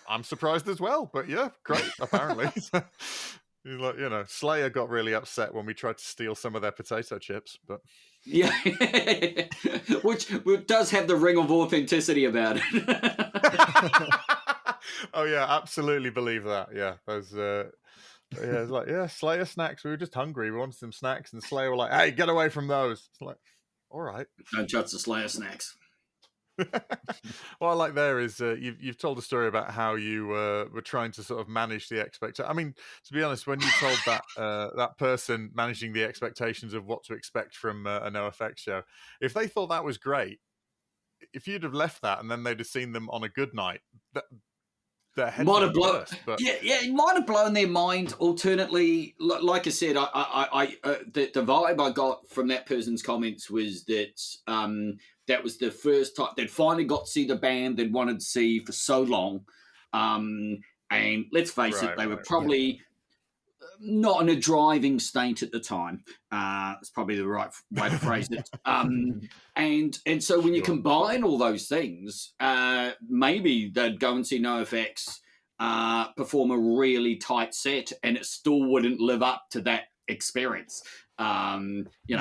I'm surprised as well, but yeah, great, apparently. He's like, Slayer got really upset when we tried to steal some of their potato chips, but yeah, which does have the ring of authenticity about it. Oh yeah, absolutely believe that. Yeah, those. It's like, Slayer snacks. We were just hungry. We wanted some snacks, and Slayer were like, "Hey, get away from those." It's like, all right, don't touch the Slayer snacks. What I like there is you've told a story about how you were trying to sort of manage the expectation. I mean, to be honest, when you told that person managing the expectations of what to expect from a NoFX show, if they thought that was great, if you'd have left that and then they'd have seen them on a good night, their heads Might would have have blown, burst. But it might have blown their mind. Alternately, like I said, the vibe I got from that person's comments was that that was the first time they'd finally got to see the band they'd wanted to see for so long. And let's face it, they were probably not in a driving state at the time. That's probably the right way to phrase it. And so when you combine all those things, maybe they'd go and see NoFX perform a really tight set, and it still wouldn't live up to that experience. So you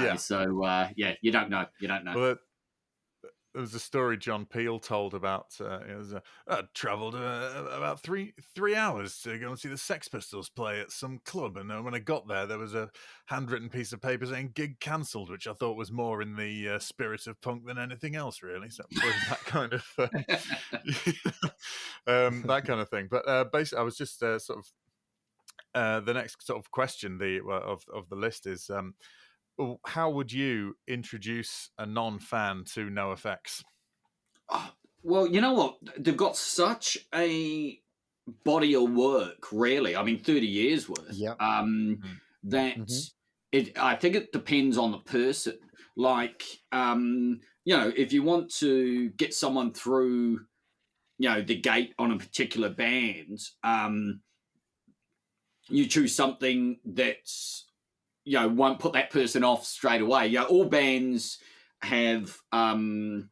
don't know. Well, there was a story John Peel told about. I travelled about three hours to go and see the Sex Pistols play at some club, and when I got there was a handwritten piece of paper saying "gig cancelled," which I thought was more in the spirit of punk than anything else, really. So it was that kind of that kind of thing. But basically, I was just sort of the next sort of question of the list is. How would you introduce a non-fan to NoFX? Well, you know what? They've got such a body of work, really. I mean, 30 years worth. Yep. I think it depends on the person. Like, if you want to get someone through, the gate on a particular band, you choose something that's, won't put that person off straight away. All bands have, there's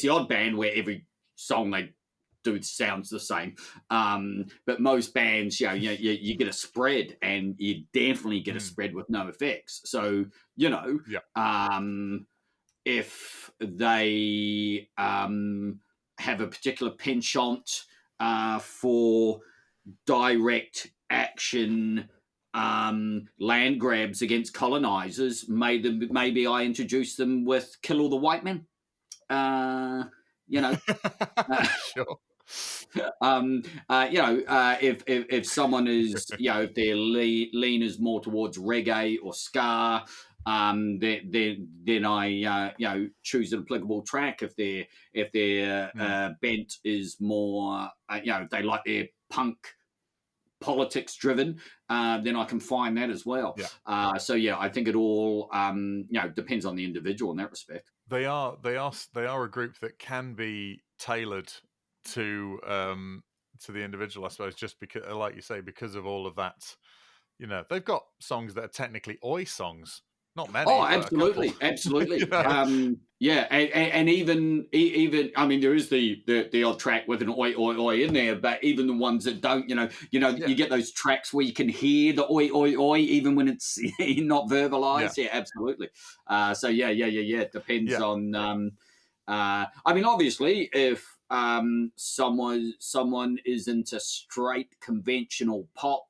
the odd band where every song they do sounds the same. But most bands, you get a spread, and you definitely get a spread with NoFX. So, if they have a particular penchant for direct action land grabs against colonizers, maybe I introduce them with Kill All the White Men. Sure. If someone is, if their lean is more towards reggae or ska, then I choose an applicable track. If their bent is more, they like their punk politics driven, then I can find that as well. I think it all depends on the individual in that respect. They are a group that can be tailored to the individual, I suppose, just because, like you say, because of all of that. They've got songs that are technically oi songs. Not many. Oh, absolutely. And even I mean, there is the odd track with an oi oi oi in there, but even the ones that don't, you get those tracks where you can hear the oi oi oi even when it's not verbalized. Yeah, absolutely. It depends on. I mean, obviously, if someone is into straight conventional pop,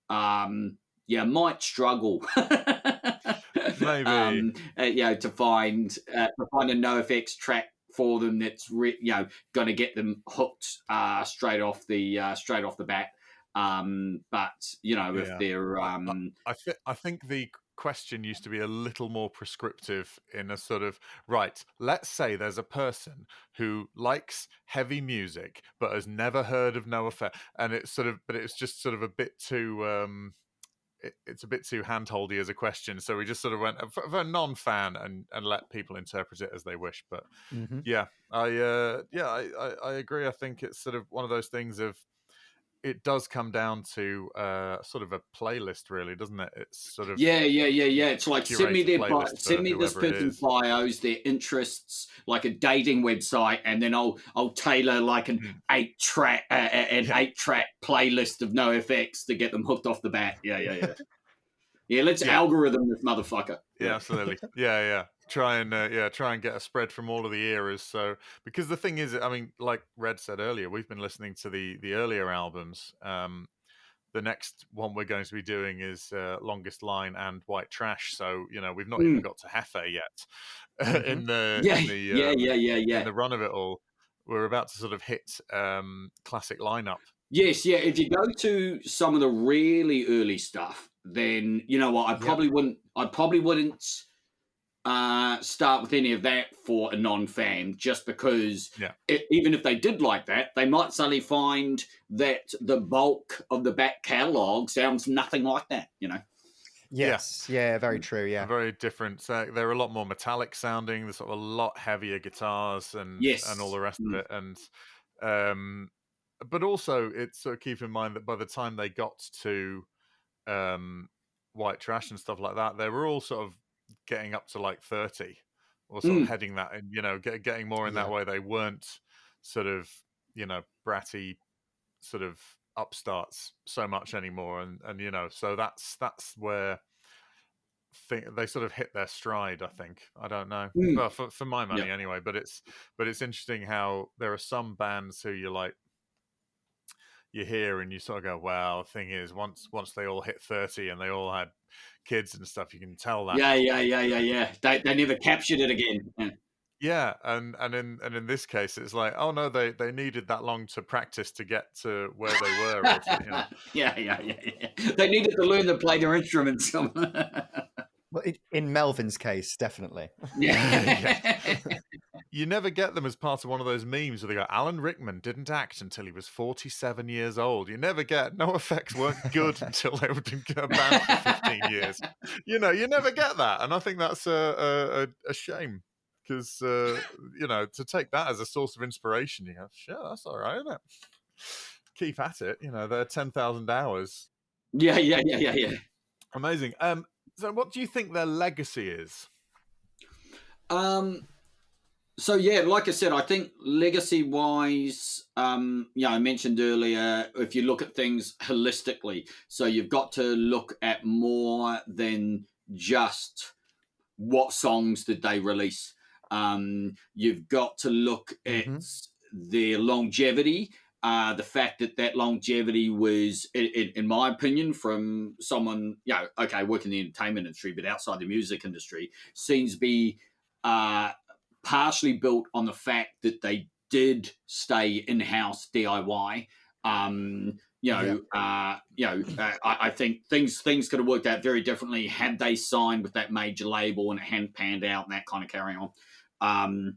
might struggle. Maybe to find a NoFX track for them that's going to get them hooked straight off the bat. If they're I think the question used to be a little more prescriptive in a sort of, right, let's say there's a person who likes heavy music but has never heard of NoFX, and it's just sort of a bit too it's a bit too handholdy as a question, so we just sort of went for a non-fan and let people interpret it as they wish. But I agree. I think it's sort of one of those things of, it does come down to sort of a playlist, really, doesn't it? It's sort of It's like send me this person's bios, their interests, like a dating website, and then I'll tailor like an 8-track playlist of NoFX to get them hooked off the bat. Let's algorithm this motherfucker. Absolutely. Try and get a spread from all of the eras. So, because the thing is, I mean, like Red said earlier, we've been listening to the earlier albums. The next one we're going to be doing is Longest Line and White Trash. So, we've not even got to Hefe yet in the run of it all. We're about to sort of hit classic lineup. Yes, if you go to some of the really early stuff, then you know what, I probably wouldn't start with any of that for a non-fan, just because Yeah. even if they did like that, they might suddenly find that the bulk of the back catalogue sounds nothing like that, you know? Yes, yeah, very true. Yeah, Very different. They're a lot more metallic sounding. There's sort of a lot heavier guitars and all Yes. the rest of it. And but also, it's sort of keep in mind that by the time they got to White Trash and stuff like that, they were all sort of getting up to like 30 or sort of heading that, and getting more in that way. They weren't sort of bratty sort of upstarts so much anymore, and so that's where they sort of hit their stride. I think, I don't know, well, for my money anyway. But it's interesting how there are some bands who you hear and you sort of go, well, the thing is, once they all hit 30 and they all had kids and stuff, you can tell that. Yeah. They never captured it again. Yeah, and in this case, it's like, oh no, they needed that long to practice to get to where they were. Or to, Yeah. They needed to learn to play their instruments. well, in Melvin's case, definitely. Yeah. You never get them as part of one of those memes where they go, Alan Rickman didn't act until he was 47 years old. You never get NoFX weren't good until they were in a band for 15 years. You never get that. And I think that's a shame, because, to take that as a source of inspiration, you go, sure, that's all right, isn't it? Keep at it. They're 10,000 hours. Yeah. Amazing. So what do you think their legacy is? So yeah, like I said, I think legacy-wise, I mentioned earlier, if you look at things holistically, so you've got to look at more than just what songs did they release. You've got to look at their longevity. The fact that longevity was, in my opinion, from someone, working in the entertainment industry, but outside the music industry, seems to be partially built on the fact that they did stay in-house DIY. I think things could have worked out very differently had they signed with that major label and it hadn't panned out and that kind of carrying on.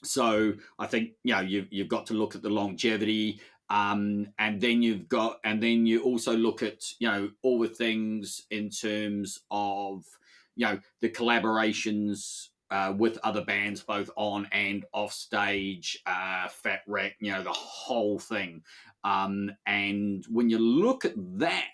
So I think you've got to look at the longevity, and then you also look at all the things in terms of the collaborations with other bands, both on and off stage, Fat Wreck, the whole thing. And when you look at that,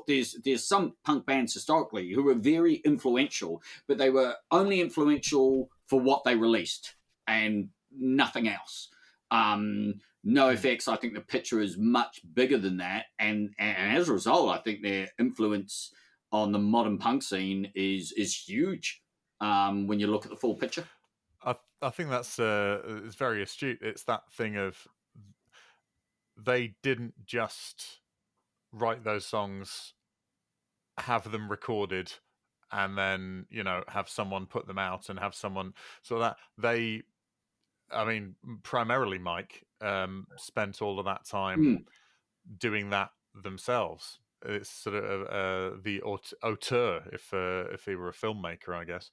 there's some punk bands historically who were very influential, but they were only influential for what they released and nothing else. NoFX, I think the picture is much bigger than that, and as a result, I think their influence on the modern punk scene is huge. When you look at the full picture, I think that's it's very astute. It's that thing of they didn't just write those songs, have them recorded, and then have someone put them out and have someone, so that they, I mean, primarily Mike spent all of that time doing that themselves. It's sort of the auteur, if he were a filmmaker, I guess.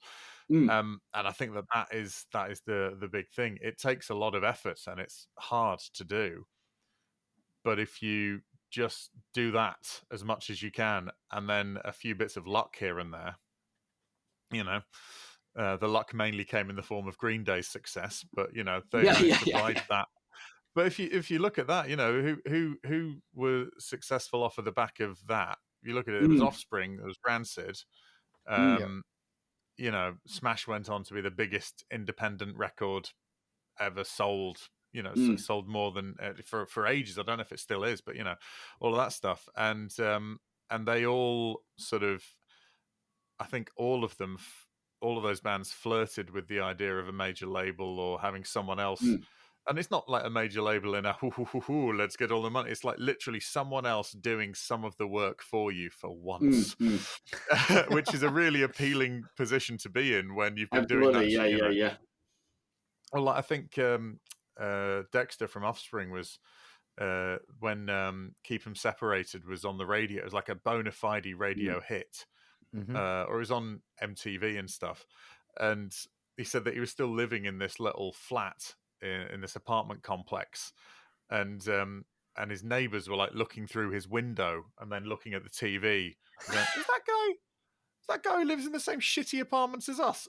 And I think that is the big thing. It takes a lot of effort and it's hard to do. But if you just do that as much as you can, and then a few bits of luck here and there, the luck mainly came in the form of Green Day's success, but they managed to ride that. But if you look at that, who were successful off of the back of that? You look at it, it was Offspring, it was Rancid. Smash went on to be the biggest independent record ever sold. Sold more than for ages. I don't know if it still is, but all of that stuff, and they all sort of, I think all of those bands flirted with the idea of a major label or having someone else. And it's not like a major label in a let's get all the money. It's like literally someone else doing some of the work for you for once, which is a really appealing position to be in when you've been doing that. Yeah. Well, I think Dexter from Offspring was when "Keep 'Em Separated" was on the radio. It was like a bona fide radio hit, or it was on MTV and stuff. and he said that he was still living in this little flat in this apartment complex, and his neighbors were like looking through his window and then looking at the TV, and going, "Is that guy who lives in the same shitty apartments as us?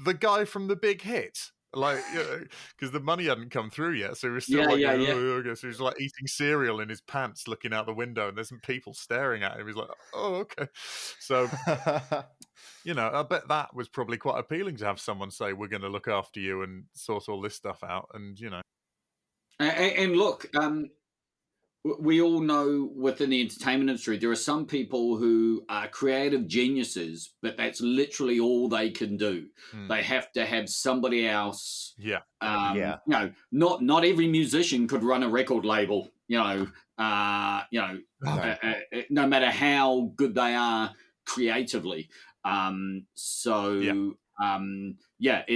The guy from the big hit?" Like, because the money hadn't come through yet, so he was still going, "Oh, okay." So he was like eating cereal in his pants, looking out the window, and there's some people staring at him. He's like, "Oh, okay." So, I bet that was probably quite appealing to have someone say, "We're going to look after you and sort all this stuff out," and And look, we all know within the entertainment industry, there are some people who are creative geniuses, but that's literally all they can do. They have to have somebody else. Yeah. Not every musician could run a record label. No matter how good they are creatively. It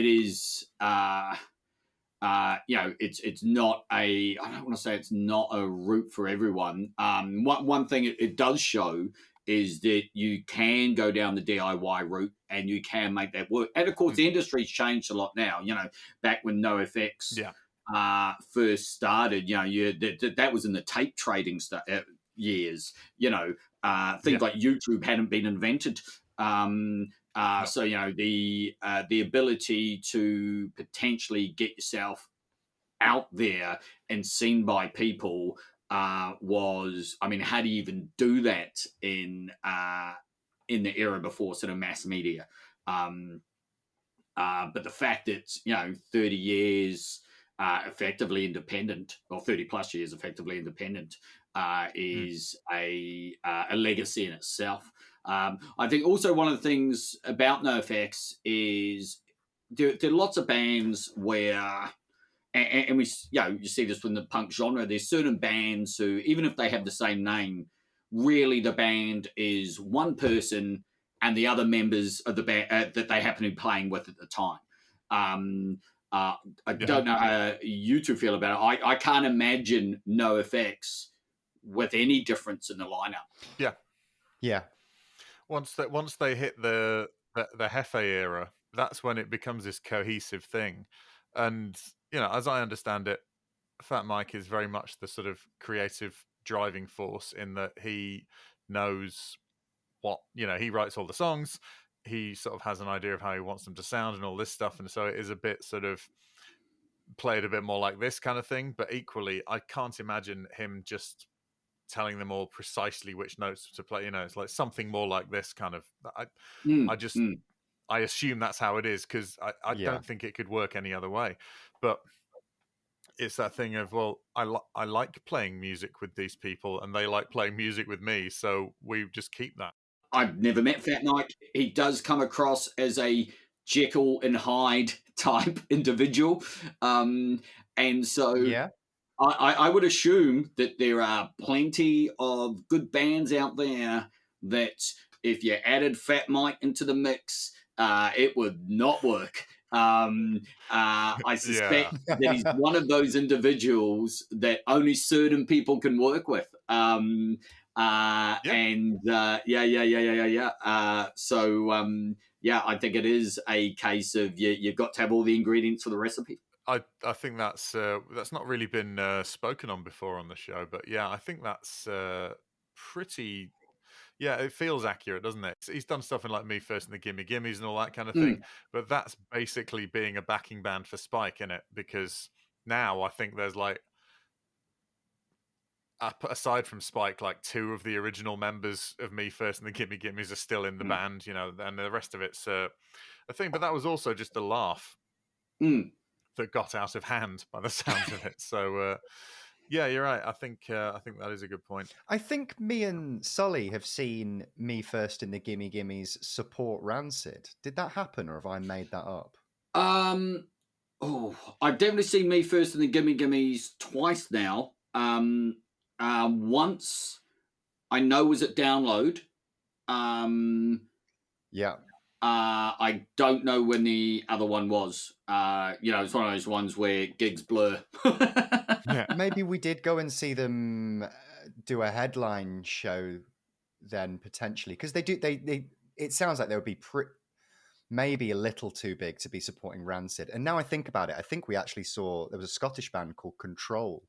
is. It's not a. I don't want to say it's not a route for everyone. One thing it does show is that you can go down the DIY route and you can make that work. And of course, the industry's changed a lot now. Back when NoFX first started, that was in the tape trading years. Things like YouTube hadn't been invented. So the ability to potentially get yourself out there and seen by people was, I mean, how do you even do that in the era before sort of mass media? But the fact that 30 years effectively independent, or 30 plus years effectively independent, is a legacy in itself. I think also one of the things about NoFX is there are lots of bands where, and we, you see this in the punk genre, there's certain bands who, even if they have the same name, really the band is one person and the other members of the band that they happen to be playing with at the time. I don't know how you two feel about it. I can't imagine NoFX with any difference in the lineup. Yeah. Once they hit the Hefe era, that's when it becomes this cohesive thing. And as I understand it, Fat Mike is very much the sort of creative driving force in that he knows what he writes all the songs. He sort of has an idea of how he wants them to sound and all this stuff, and so it is a bit sort of played a bit more like this kind of thing. But equally, I can't imagine him just telling them all precisely which notes to play. It's like something more like this kind of. I assume that's how it is, because I don't think it could work any other way. But it's that thing of, well, I like playing music with these people and they like playing music with me, so we just keep that. I've never met Fat Mike. He does come across as a Jekyll and Hyde type individual. And so I would assume that there are plenty of good bands out there that if you added Fat Mike into the mix, it would not work. I suspect that he's one of those individuals that only certain people can work with. I think it is a case of you've got to have all the ingredients for the recipe. I think that's not really been spoken on before on the show, but I think that's pretty. Yeah, it feels accurate, doesn't it? He's done stuff in like Me First and the Gimme Gimmes and all that kind of thing, but that's basically being a backing band for Spike, in it, because now I think there's like, aside from Spike, like 2 of the original members of Me First and the Gimme Gimmes are still in the band, and the rest of it's a thing. But that was also just a laugh that got out of hand by the sounds of it. So. Yeah, you're right. I think that is a good point. I think me and Sully have seen Me First in the Gimme Gimmes support Rancid. Did that happen, or have I made that up? I've definitely seen Me First in the Gimme Gimmes twice now. Once I know was at Download. I don't know when the other one was. It's one of those ones where gigs blur. Maybe we did go and see them do a headline show then, potentially, because they do. They it sounds like they would be maybe a little too big to be supporting Rancid. And now I think about it, I think we actually saw there was a Scottish band called Control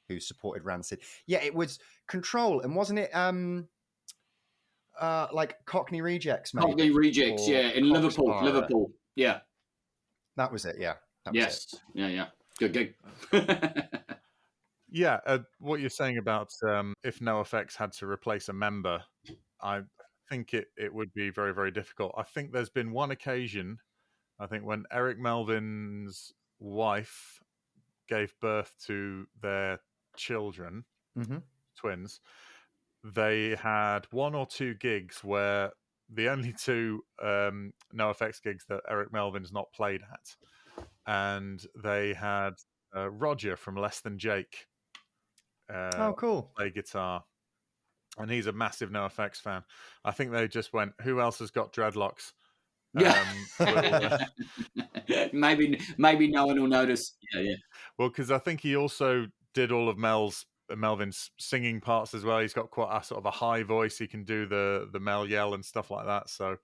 who supported Rancid. Yeah, it was Control, and wasn't it like Cockney Rejects, maybe? Cockney Rejects, Or yeah, in Coxbarra. Liverpool, yeah. That was it, yeah. That was yes, it. yeah. Good gig. Yeah, what you're saying about if NoFX had to replace a member, I think it would be very, very difficult. I think there's been one occasion, I think when Eric Melvin's wife gave birth to their children, twins, they had one or two gigs where the only two NoFX gigs that Eric Melvin's not played at, and they had Roger from Less Than Jake cool. play guitar, and he's a massive NoFX fan. I think they just went, who else has got dreadlocks? Maybe no one will notice. Yeah. Well, because I think he also did all of Melvin's singing parts as well. He's got quite a sort of a high voice. He can do the Mel yell and stuff like that. So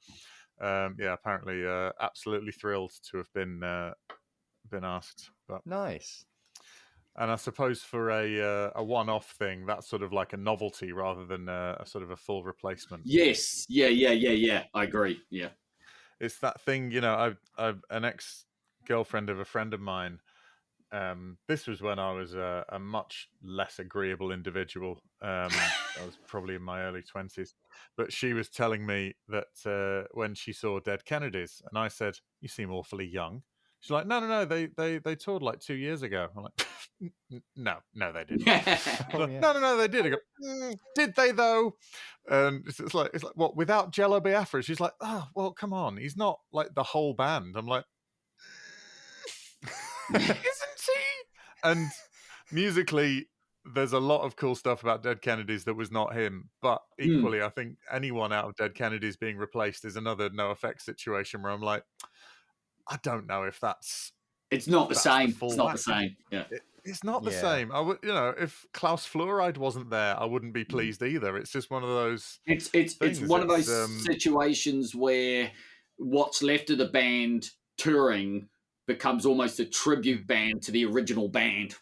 apparently absolutely thrilled to have been asked. But nice. And I suppose for a one-off thing, that's sort of like a novelty rather than a sort of a full replacement. Yes, yeah. I agree. Yeah, it's that thing, I've an ex-girlfriend of a friend of mine. This was when I was a much less agreeable individual. I was probably in my early 20s, but she was telling me that when she saw Dead Kennedys, and I said, "You seem awfully young." She's like, "No, they toured like 2 years ago." I'm like, No, they didn't. No, they did. I go, did they though? And it's like what, without Jello Biafra? She's like, oh well, come on, he's not like the whole band. I'm like, isn't he? And musically, there's a lot of cool stuff about Dead Kennedys that was not him. But equally, I think anyone out of Dead Kennedys being replaced is another NoFX situation where I'm like, I don't know if that's. It's not the same. It's not the same. Yeah. It's not the same. I would, if Klaus Fluoride wasn't there, I wouldn't be pleased either. It's just one of those. It's one of those situations where what's left of the band touring becomes almost a tribute band to the original band.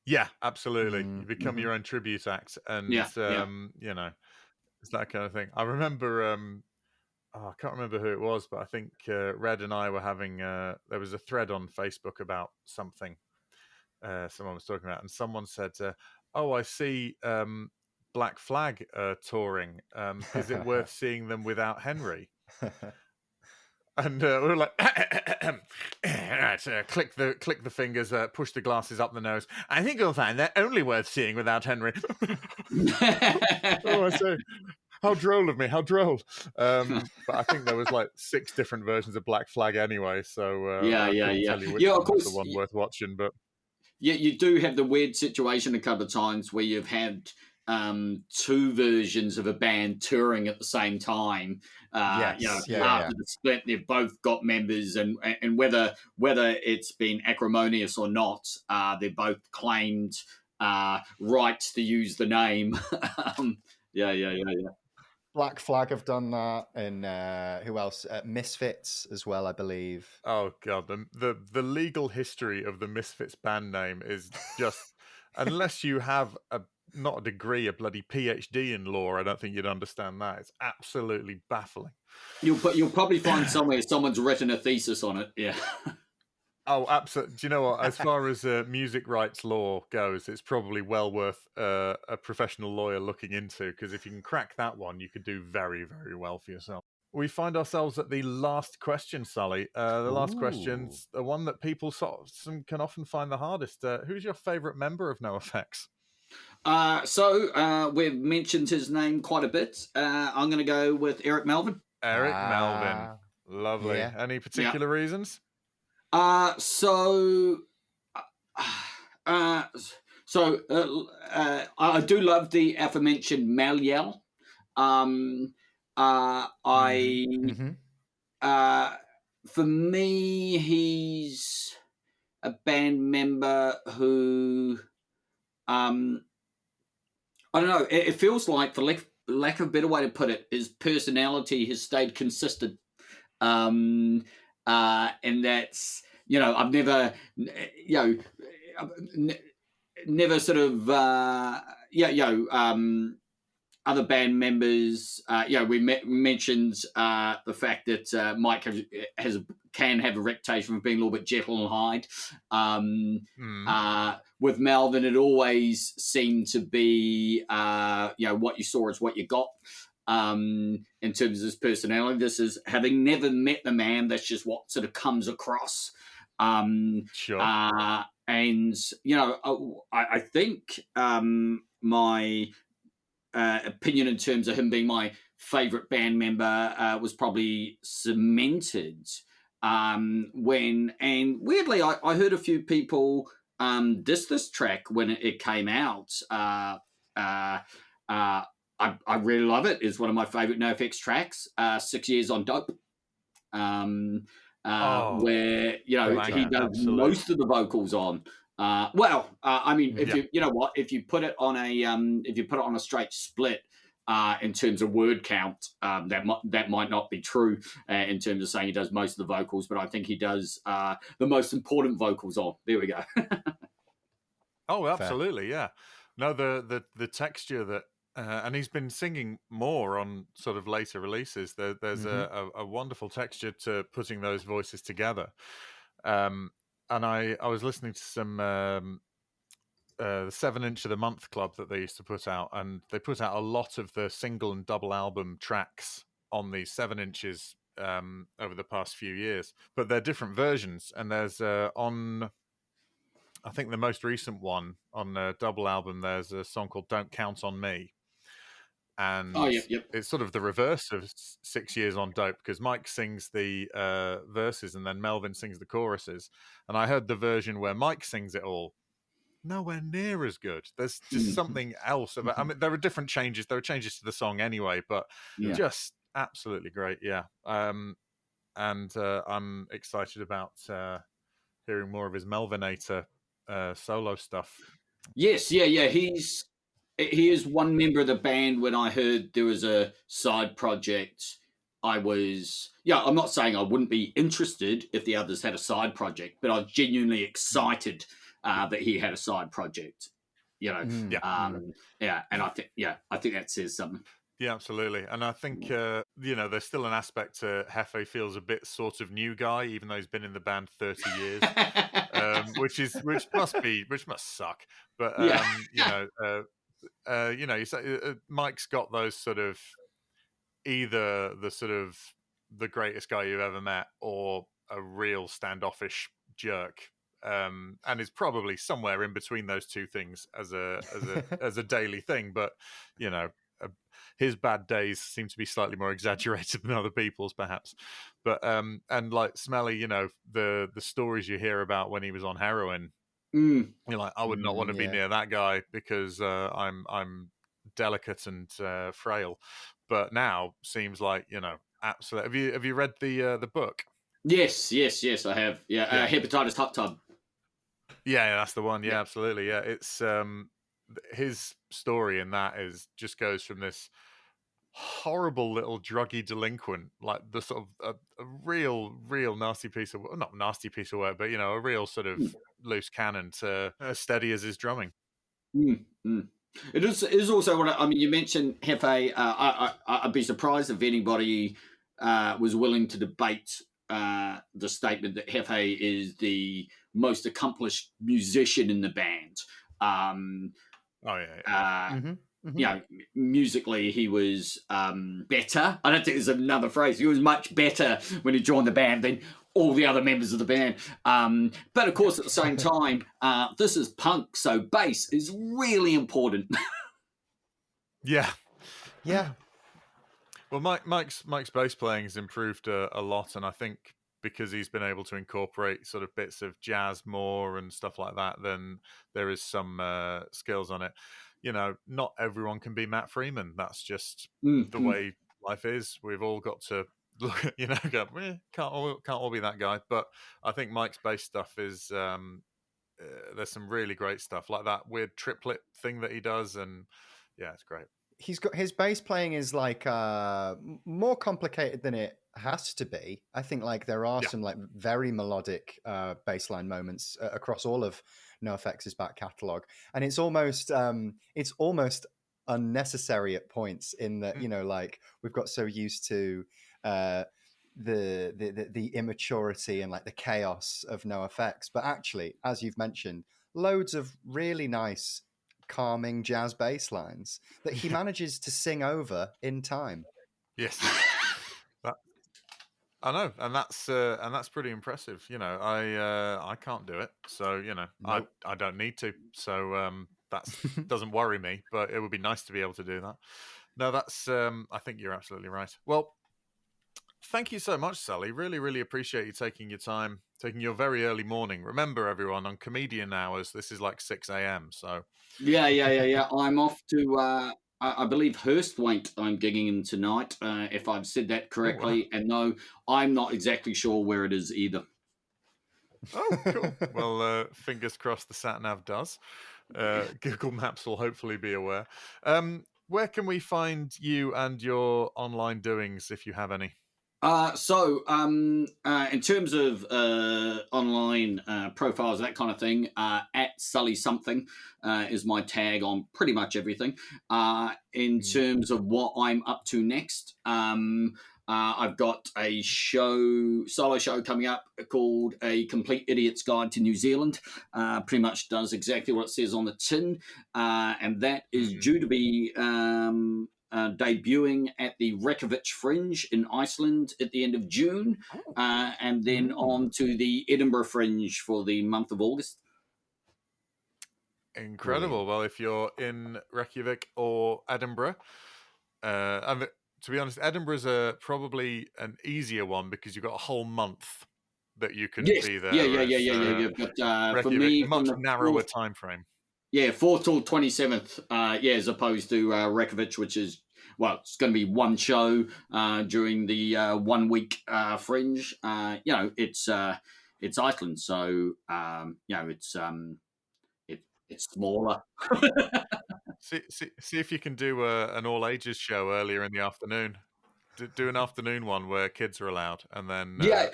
Yeah, absolutely. You become your own tribute act, and it's that kind of thing. I remember. I can't remember who it was, but I think Red and I were having. There was a thread on Facebook about something. Someone was talking about, and someone said, "Oh, I see Black Flag touring. Is it worth seeing them without Henry?" And we were like, right, click the fingers, push the glasses up the nose. I think you'll find they're only worth seeing without Henry. Oh, I say. How droll of me! How droll! But I think there was like 6 different versions of Black Flag anyway, so yeah. Tell you which one was the one worth watching. But you do have the weird situation a couple of times where you've had 2 versions of a band touring at the same time. After the split, they've both got members, and whether it's been acrimonious or not, they both claimed rights to use the name. Yeah. Black Flag have done that, and who else? Misfits as well, I believe. Oh god, the legal history of the Misfits band name is just unless you have not a degree, a bloody PhD in law, I don't think you'd understand that. It's absolutely baffling. You'll probably find somewhere someone's written a thesis on it. Yeah. Oh, absolutely. Do you know what? As far as music rights law goes, it's probably well worth a professional lawyer looking into, because if you can crack that one, you could do very, very well for yourself. We find ourselves at the last question, Sully. The last question's the one that people can often find the hardest. Who's your favourite member of NoFX? So we've mentioned his name quite a bit. I'm going to go with Eric Melvin. Eric Melvin. Lovely. Yeah. Any particular reasons? So I do love the aforementioned Mel yell. For me, he's a band member who, I don't know. It feels like, for lack of a better way to put it, his personality has stayed consistent and that's, I've never, never sort of, other band members. We mentioned the fact that Mike can have a reputation for being a little bit Jekyll and Hyde. With Melvin, it always seemed to be, what you saw is what you got. In terms of his personality, this is, having never met the man, that's just what sort of comes across. Sure. And I think my opinion in terms of him being my favorite band member was probably cemented and weirdly, I heard a few people diss this track when it came out. I really love it. It's one of my favorite NoFX tracks. 6 Years on Dope. Where he does most of the vocals on. If you put it on a straight split, in terms of word count, that might not be true in terms of saying he does most of the vocals, but I think he does the most important vocals on. There we go. Oh, absolutely, yeah. No, the texture that. And he's been singing more on sort of later releases. There's a wonderful texture to putting those voices together. And I was listening to some the 7-inch of the month club that they used to put out, and they put out a lot of the single and double album tracks on these 7 inches over the past few years. But they're different versions, and there's on. I think the most recent one on the double album, there's a song called "Don't Count on Me." And it's sort of the reverse of 6 Years on Dope, because Mike sings the verses and then Melvin sings the choruses. And I heard the version where Mike sings it all. Nowhere near as good. There's just something else about. I mean, there are different changes. There are changes to the song anyway, but just absolutely great. Yeah. And I'm excited about hearing more of his Melvinator solo stuff. Yes, yeah. He is one member of the band. When I heard there was a side project, I was, I'm not saying I wouldn't be interested if the others had a side project, but I was genuinely excited that he had a side project. And I think that says something. Yeah, absolutely. And I think, there's still an aspect to Hefe feels a bit sort of new guy, even though he's been in the band 30 years, which must suck. But, you say Mike's got those sort of either the greatest guy you've ever met or a real standoffish jerk. And is probably somewhere in between those two things as a daily thing. But, his bad days seem to be slightly more exaggerated than other people's, perhaps. But and like Smelly, the stories you hear about when he was on heroin, you're like, I would not want to be near that guy because I'm delicate and frail. But now seems like absolutely. Have you read the book? Yes, I have. Yeah. Hepatitis Hot Tub. Yeah, that's the one. Yeah, absolutely. Yeah, it's his story in that just goes from this horrible little druggy delinquent, like the sort of a real nasty piece of, not nasty piece of work, but a real sort of loose cannon, to as steady as his drumming. It is also what I mean. You mentioned Hefe. I'd be surprised if anybody was willing to debate the statement that Hefe is the most accomplished musician in the band. Musically he was better. I don't think there's another phrase. He was much better when he joined the band than all the other members of the band. But of course, at the same time, this is punk, so bass is really important. Yeah. Well, Mike's bass playing has improved a lot, and I think because he's been able to incorporate sort of bits of jazz more and stuff like that, then there is some skills on it. Not everyone can be Matt Freeman. That's just the way life is. We've all got to look at, go, can't all be that guy. But I think Mike's bass stuff is there's some really great stuff, like that weird triplet thing that he does, and yeah, it's great. he's got his bass playing is like more complicated than it has to be. I think like there are some like very melodic bass line moments across all of NoFX's back catalogue, and it's almost unnecessary at points in that, you know, like we've got so used to the immaturity and like the chaos of NoFX, but actually, as you've mentioned, loads of really nice calming jazz bass lines that he manages to sing over in time. Yes. I know, and that's pretty impressive. You know, I can't do it, so you know, Nope. I don't need to. So that doesn't worry me. But it would be nice to be able to do that. No, that's I think you're absolutely right. Well, thank you so much, Sully. Really, really appreciate you taking your time, taking your very early morning. Remember, everyone, on comedian hours, this is like 6 a.m. So Yeah. I'm off to. I believe Hurstwaite I'm gigging in tonight, if I've said that correctly. And no, I'm not exactly sure where it is either. Oh, cool. Well, fingers crossed the sat nav does. Google Maps will hopefully be aware. Where can we find you and your online doings, if you have any? In terms of online profiles, that kind of thing, at Sully something is my tag on pretty much everything. In terms of what I'm up to next, I've got a solo show coming up called A Complete Idiot's Guide to New Zealand. Pretty much does exactly what it says on the tin, and that is due to be debuting at the Reykjavik Fringe in Iceland at the end of June, and then on to the Edinburgh Fringe for the month of August. Incredible. Brilliant. Well, if you're in Reykjavik or Edinburgh, to be honest, Edinburgh's probably an easier one because you've got a whole month that you can be there. Yeah. But for me, much narrower time frame. Yeah, 4th till 27th, as opposed to Reykjavik, which is, well, it's going to be one show during the 1 week fringe. It's Iceland, so it's smaller. see if you can do an all ages show earlier in the afternoon. Do an afternoon one where kids are allowed, and then my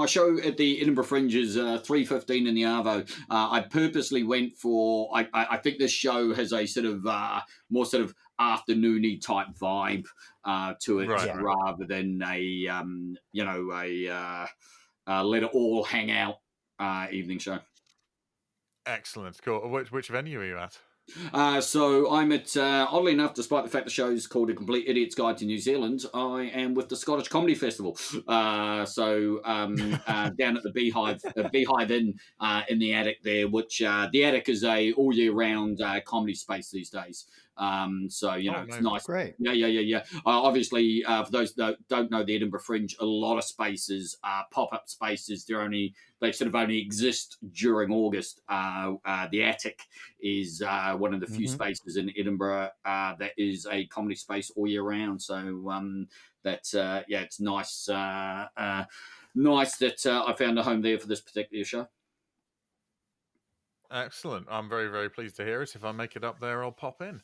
show at the Edinburgh Fringe is 3:15 in the Arvo. I purposely went for I think this show has a sort of more sort of afternoony type vibe to it, rather than a let it all hang out evening show. Excellent, cool. Which venue are you at? So I'm at, oddly enough, despite the fact the show is called A Complete Idiot's Guide to New Zealand, I am with the Scottish Comedy Festival. Down at the Beehive in the Attic there, which the Attic is a all year round comedy space these days. It's nice. Great. Yeah. Obviously, for those that don't know the Edinburgh Fringe, a lot of spaces are pop-up spaces. They sort of only exist during August. The Attic is one of the few spaces in Edinburgh that is a comedy space all year round. So it's nice. Nice that I found a home there for this particular show. Excellent. I'm very, very pleased to hear it. If I make it up there, I'll pop in.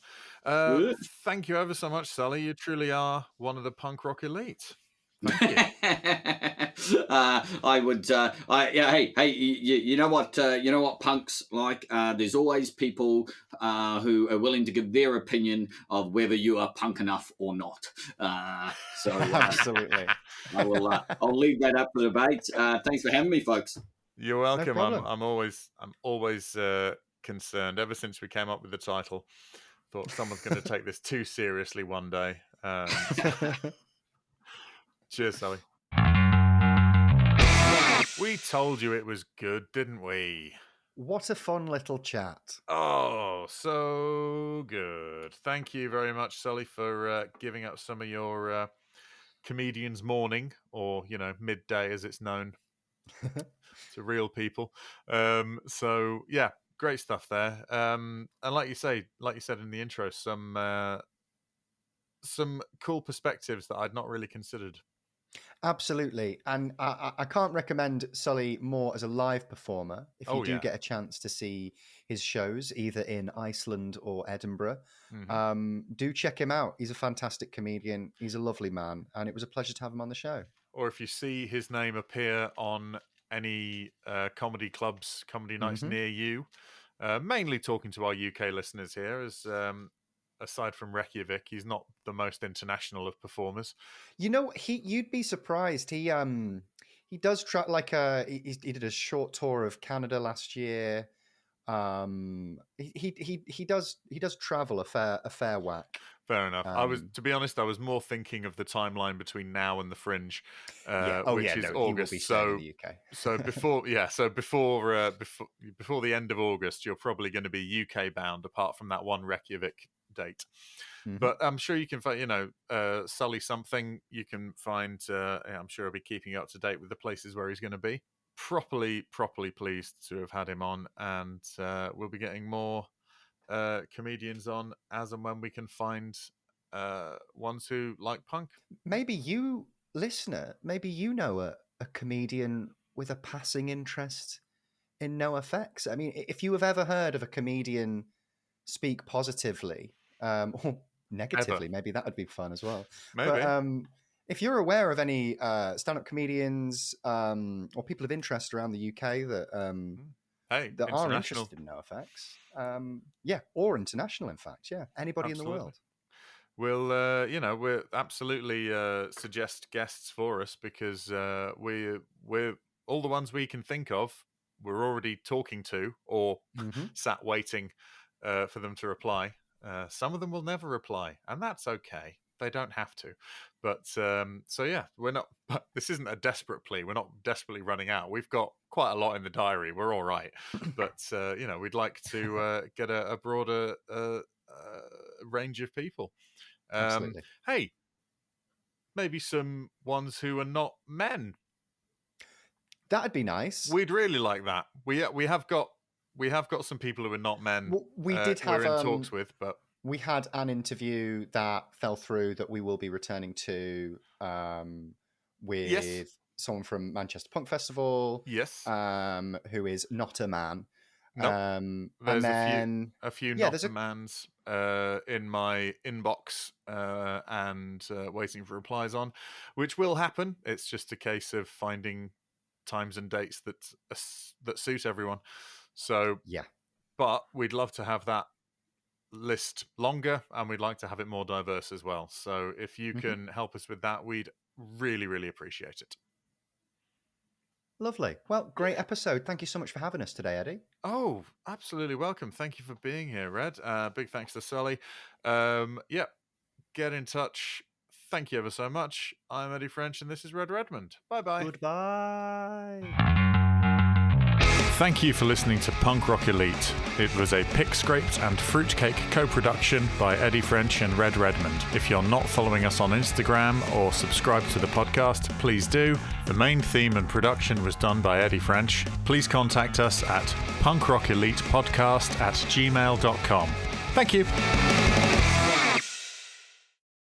Thank you ever so much, Sully. You truly are one of the punk rock elite. Thank you. I would. Hey. You know what? You know what punk's like. There's always people who are willing to give their opinion of whether you are punk enough or not. Absolutely. I'll leave that up for debate. Thanks for having me, folks. You're welcome. No I'm always concerned. Ever since we came up with the title, thought someone's going to take this too seriously one day. Cheers, Sully. We told you it was good, didn't we? What a fun little chat. Oh, so good. Thank you very much, Sully, for giving up some of your comedian's morning, or midday as it's known to real people. So yeah, great stuff there. And like you said in the intro, some cool perspectives that I'd not really considered. Absolutely. And I can't recommend Sully more as a live performer. If you do get a chance to see his shows, either in Iceland or Edinburgh, do check him out. He's a fantastic comedian. He's a lovely man. And it was a pleasure to have him on the show. Or if you see his name appear on any comedy clubs, comedy nights near you, mainly talking to our UK listeners here, as aside from Reykjavik, he's not the most international of performers. You know, you'd be surprised. He does try he did a short tour of Canada last year. He does travel a fair whack. Fair enough. To be honest, I was more thinking of the timeline between now and the Fringe, which is August. He will be in the UK. so before the end of August, you're probably going to be UK bound, apart from that one Reykjavik date. But I'm sure you can find, Sully something. You can find. I'm sure I'll be keeping you up to date with the places where he's going to be. Properly pleased to have had him on, and we'll be getting more comedians on as and when we can find ones who like punk. Maybe you, listener, know a comedian with a passing interest in NoFX. I mean, if you have ever heard of a comedian speak positively or negatively, maybe that would be fun as well. Maybe. But, if you're aware of any stand-up comedians or people of interest around the UK that are interested in NoFX, or international, in fact, anybody in the world. We'll, we'll absolutely suggest guests for us, because we're all the ones we can think of. We're already talking to or sat waiting for them to reply. Some of them will never reply, and that's okay. They don't have to. But we're not. This isn't a desperate plea. We're not desperately running out. We've got quite a lot in the diary. We're all right. But we'd like to get a broader range of people. Absolutely. Hey, maybe some ones who are not men. That'd be nice. We'd really like that. We have got some people who are not men. Well, we're in talks with, but. We had an interview that fell through that we will be returning to with someone from Manchester Punk Festival. Yes. Who is not a man. Nope. There's a few not a mans in my inbox and waiting for replies on, which will happen. It's just a case of finding times and dates that suit everyone. So but we'd love to have that list longer, and we'd like to have it more diverse as well. So if you can help us with that, we'd really, really appreciate it. Lovely. Well, great episode. Thank you so much for having us today, Eddie. Oh, absolutely welcome. Thank you for being here, Red. Big thanks to Sully. Get in touch. Thank you ever so much. I'm Eddie French, and this is Red Redmond. Bye-bye. Goodbye. Thank you for listening to Punk Rock Elite. It was a Pick Scraped and Fruitcake co-production by Eddie French and Red Redmond. If you're not following us on Instagram or subscribed to the podcast, please do. The main theme and production was done by Eddie French. Please contact us at punkrockelitepodcast@gmail.com. Thank you.